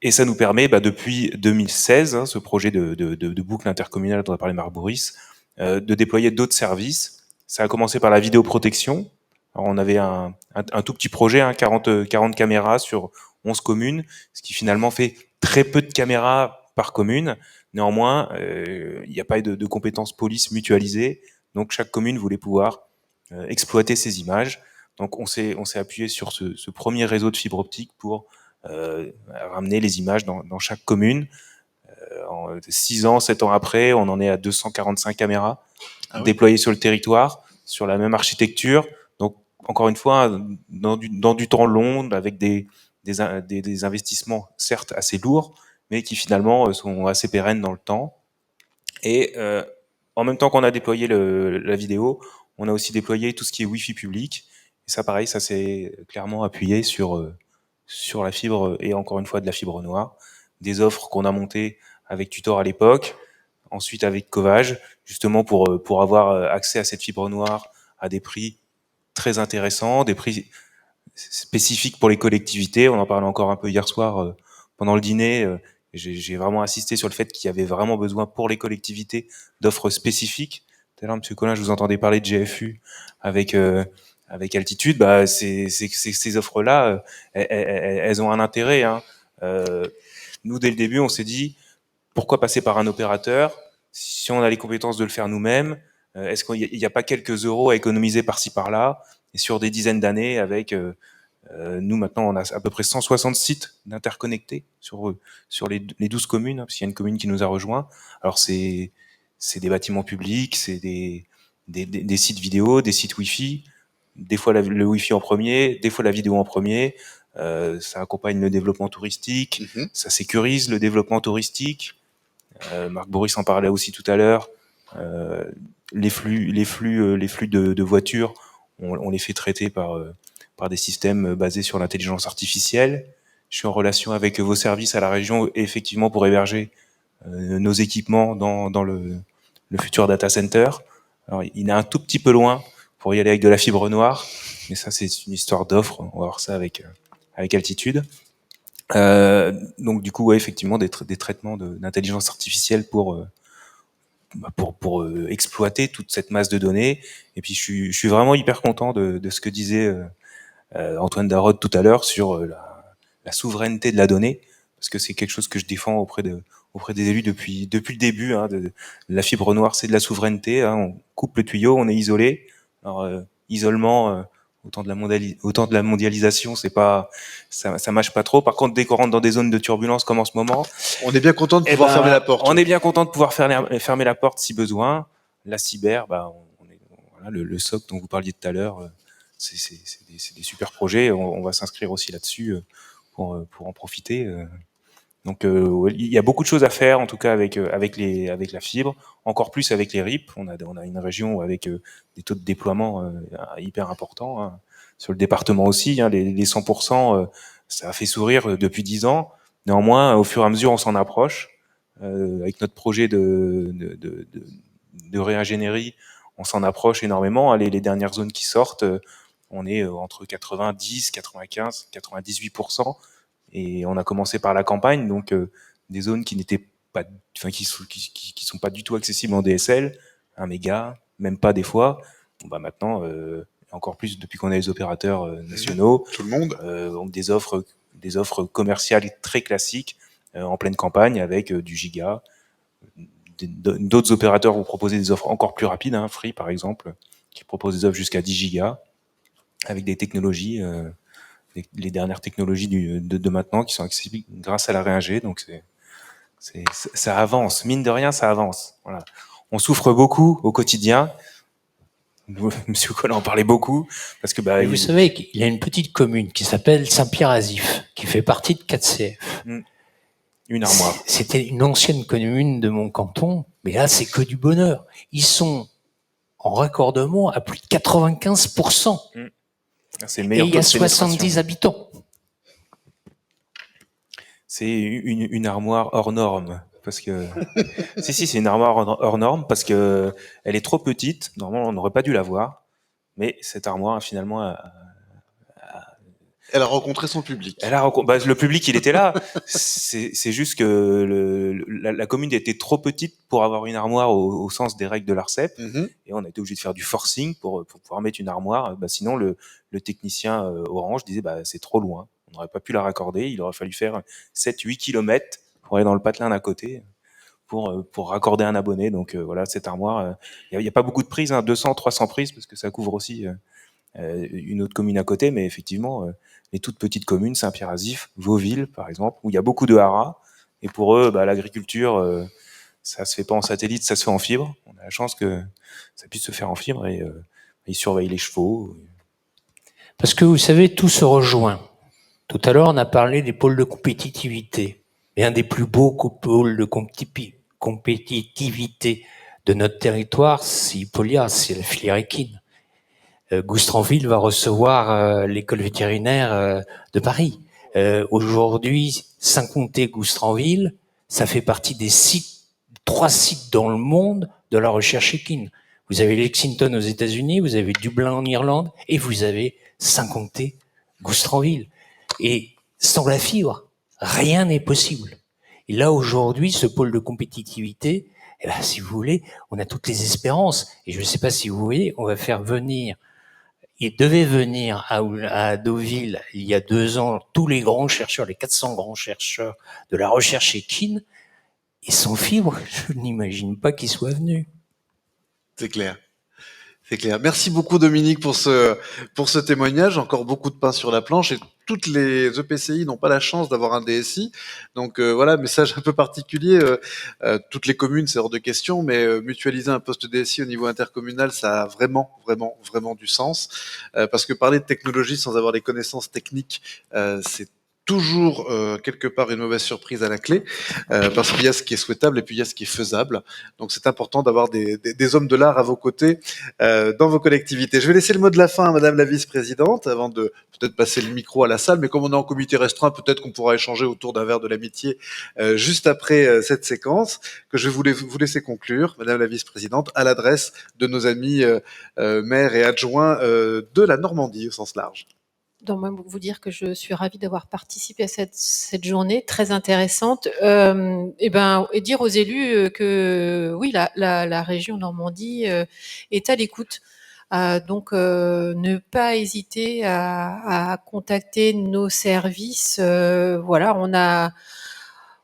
Et ça nous permet, depuis 2016, ce projet de boucle intercommunale dont a parlé Marc Boris, de déployer d'autres services. Ça a commencé par la vidéoprotection. Alors on avait un tout petit projet, 40 caméras sur 11 communes, ce qui finalement fait très peu de caméras par commune. Néanmoins, il n'y a pas de compétences police mutualisées, donc chaque commune voulait pouvoir exploiter ces images. Donc on s'est appuyé sur ce premier réseau de fibre optique pour ramener les images dans chaque commune. En 6 ans, 7 ans après, on en est à 245 caméras déployées sur le territoire, sur la même architecture. Donc, encore une fois, dans du temps long, avec des investissements certes assez lourds, mais qui finalement sont assez pérennes dans le temps. Et en même temps qu'on a déployé la vidéo, on a aussi déployé tout ce qui est Wi-Fi public. Et ça, pareil, ça s'est clairement appuyé sur la fibre, et encore une fois de la fibre noire. Des offres qu'on a montées avec Tutor à l'époque, ensuite avec Covage, justement pour avoir accès à cette fibre noire à des prix très intéressants, des prix spécifiques pour les collectivités. On en parlait encore un peu hier soir pendant le dîner. J'ai vraiment insisté sur le fait qu'il y avait vraiment besoin pour les collectivités d'offres spécifiques. Tout à l'heure, Monsieur Collin, je vous entendais parler de GFU avec Altitude. Bah, ces offres-là, elles ont un intérêt. Hein. Nous, dès le début, on s'est dit pourquoi passer par un opérateur si on a les compétences de le faire nous-mêmes. Est-ce qu'il n'y a pas quelques euros à économiser par-ci par-là, et sur des dizaines d'années avec nous, maintenant, on a à peu près 160 sites d'interconnectés sur les 12 communes, hein, parce qu'il y a une commune qui nous a rejoint. Alors, c'est des bâtiments publics, c'est des sites vidéo, des sites Wi-Fi, des fois le Wi-Fi en premier, des fois la vidéo en premier. Ça accompagne le développement touristique, ça sécurise le développement touristique. Marc Boris en parlait aussi tout à l'heure. Les flux de voitures, on les fait traiter par des systèmes basés sur l'intelligence artificielle. Je suis en relation avec vos services à la région, effectivement, pour héberger nos équipements dans le futur data center. Alors, il est un tout petit peu loin pour y aller avec de la fibre noire, mais ça, c'est une histoire d'offre. On va voir ça avec Altitude. Donc, du coup, ouais, effectivement, des traitements d'intelligence artificielle pour exploiter toute cette masse de données. Et puis, je suis vraiment hyper content de ce que disait Antoine Darod tout à l'heure sur la souveraineté de la donnée, parce que c'est quelque chose que je défends auprès des élus depuis le début. Hein, la fibre noire, c'est de la souveraineté. Hein, on coupe le tuyau, on est isolé. Alors, isolement, autant de la mondialisation, c'est pas, ça mâche pas trop. Par contre, dès qu'on rentre dans des zones de turbulence comme en ce moment, on est bien content de pouvoir fermer la porte. On est bien content de pouvoir fermer la porte si besoin. La cyber, bah, voilà, le SOC dont vous parliez tout à l'heure, c'est des super projets. On va s'inscrire aussi là-dessus pour en profiter. Donc, il y a beaucoup de choses à faire, en tout cas avec la fibre, encore plus avec les RIP. On a une région avec des taux de déploiement hyper importants. Hein. Sur le département aussi, hein, les 100%, ça a fait sourire depuis 10 ans. Néanmoins, au fur et à mesure, on s'en approche. Avec notre projet de réingénierie, on s'en approche énormément. Les dernières zones qui sortent, on est entre 90, 95, 98%. Et on a commencé par la campagne, donc des zones qui n'étaient pas, enfin qui sont pas du tout accessibles en DSL, 1 méga, même pas des fois. Bon, bah maintenant, encore plus depuis qu'on a les opérateurs nationaux, tout le monde, donc des offres commerciales très classiques en pleine campagne avec du giga. D'autres opérateurs vont proposer des offres encore plus rapides, hein, Free par exemple, qui propose des offres jusqu'à 10 gigas avec des technologies. Les dernières technologies de maintenant qui sont accessibles grâce à la réingé. Donc ça avance, mine de rien, ça avance. Voilà. On souffre beaucoup au quotidien. Monsieur Collin en parlait beaucoup parce que vous savez qu'il y a une petite commune qui s'appelle Saint-Pierre-Azif, qui fait partie de 4CF. Une armoire. C'était une ancienne commune de mon canton, mais là c'est que du bonheur. Ils sont en raccordement à plus de 95%. C'est le meilleur. Et il y a 70 habitants. C'est une armoire hors norme. Parce que si, c'est une armoire hors norme parce que elle est trop petite. Normalement, on n'aurait pas dû l'avoir. Mais cette armoire, finalement, elle a rencontré son public. Le public, il était là. C'est juste que la commune était trop petite pour avoir une armoire au sens des règles de l'ARCEP. Et on a été obligé de faire du forcing pour pouvoir mettre une armoire. Sinon, le technicien Orange disait c'est trop loin. On n'aurait pas pu la raccorder. Il aurait fallu faire 7-8 kilomètres pour aller dans le patelin d'à côté pour raccorder un abonné. Donc voilà, cette armoire, il y a pas beaucoup de prises, hein, 200, 300 prises, parce que ça couvre aussi une autre commune à côté, mais effectivement, les toutes petites communes, Saint-Pierre-Azif, Vauville, par exemple, où il y a beaucoup de haras, et pour eux, l'agriculture, ça se fait pas en satellite, ça se fait en fibre. On a la chance que ça puisse se faire en fibre, et ils surveillent les chevaux. Parce que vous savez, tout se rejoint. Tout à l'heure, on a parlé des pôles de compétitivité. Et un des plus beaux pôles de compétitivité de notre territoire, c'est Hippolia, c'est la filière équine. Goustranville va recevoir l'école vétérinaire de Paris. Aujourd'hui, Saint-Comté-Goustranville, ça fait partie des 3 sites dans le monde de la recherche équine. Vous avez Lexington aux États-Unis, vous avez Dublin en Irlande, et vous avez Saint-Comté-Goustranville. Et sans la fibre, rien n'est possible. Et là, aujourd'hui, ce pôle de compétitivité, eh ben, si vous voulez, on a toutes les espérances. Et je ne sais pas si vous voyez, on va faire venir, il devait venir à Deauville il y a 2 ans, tous les grands chercheurs, les 400 grands chercheurs de la recherche équine, et sans fibre, je n'imagine pas qu'ils soient venus. C'est clair. C'est clair. Merci beaucoup Dominique pour ce témoignage. Encore beaucoup de pain sur la planche et toutes les EPCI n'ont pas la chance d'avoir un DSI. Donc voilà, message un peu particulier. Toutes les communes, c'est hors de question, mais mutualiser un poste DSI au niveau intercommunal, ça a vraiment, vraiment, vraiment du sens. Parce que parler de technologie sans avoir les connaissances techniques, c'est toujours quelque part une mauvaise surprise à la clé, parce qu'il y a ce qui est souhaitable et puis il y a ce qui est faisable. Donc c'est important d'avoir des hommes de l'art à vos côtés dans vos collectivités. Je vais laisser le mot de la fin à Madame la vice-présidente avant de peut-être passer le micro à la salle, mais comme on est en comité restreint, peut-être qu'on pourra échanger autour d'un verre de l'amitié juste après cette séquence, que je vais vous laisser conclure, Madame la vice-présidente, à l'adresse de nos amis maires et adjoints de la Normandie au sens large. Donc, moi, vous dire que je suis ravie d'avoir participé à cette journée très intéressante. Et dire aux élus que oui, la région Normandie est à l'écoute. Donc, ne pas hésiter à contacter nos services. Voilà,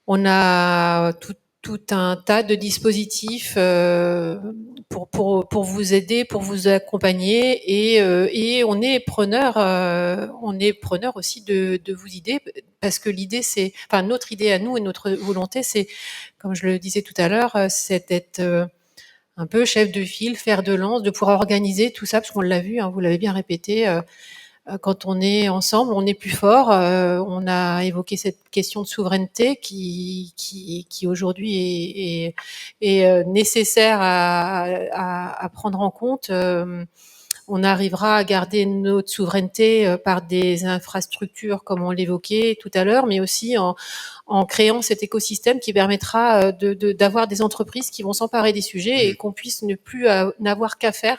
on a tout un tas de dispositifs pour vous aider, pour vous accompagner, et on est preneur aussi de vos idées, parce que l'idée c'est, enfin notre idée à nous et notre volonté c'est, comme je le disais tout à l'heure, c'est d'être un peu chef de file, fer de lance, de pouvoir organiser tout ça, parce qu'on l'a vu, hein, vous l'avez bien répété. Quand on est ensemble, on est plus fort. On a évoqué cette question de souveraineté qui aujourd'hui est nécessaire à prendre en compte. On arrivera à garder notre souveraineté par des infrastructures, comme on l'évoquait tout à l'heure, mais aussi en créant cet écosystème qui permettra d'avoir des entreprises qui vont s'emparer des sujets et qu'on puisse ne plus n'avoir qu'à faire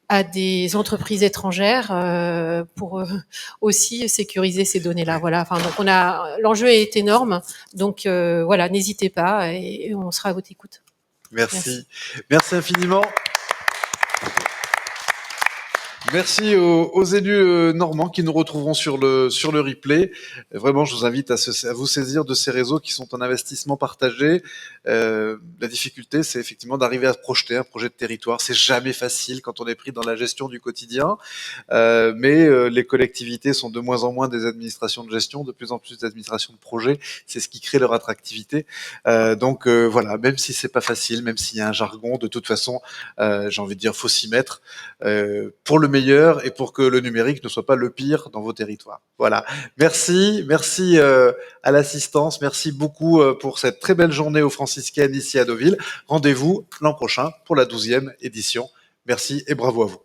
à des entreprises étrangères pour aussi sécuriser ces données-là. Voilà. Enfin, donc l'enjeu est énorme. Donc voilà, n'hésitez pas et on sera à votre écoute. Merci Merci infiniment. Merci aux élus normands qui nous retrouveront sur le replay. Vraiment, je vous invite à vous saisir de ces réseaux qui sont en investissement partagé. La difficulté, c'est effectivement d'arriver à projeter un projet de territoire. C'est jamais facile quand on est pris dans la gestion du quotidien. Mais les collectivités sont de moins en moins des administrations de gestion, de plus en plus d'administrations de projet. C'est ce qui crée leur attractivité. Donc voilà, même si c'est pas facile, même s'il y a un jargon, de toute façon, j'ai envie de dire, faut s'y mettre pour le meilleur et pour que le numérique ne soit pas le pire dans vos territoires. Voilà. Merci à l'assistance. Merci beaucoup pour cette très belle journée aux franciscaines ici à Deauville. Rendez-vous l'an prochain pour la 12e édition. Merci et bravo à vous.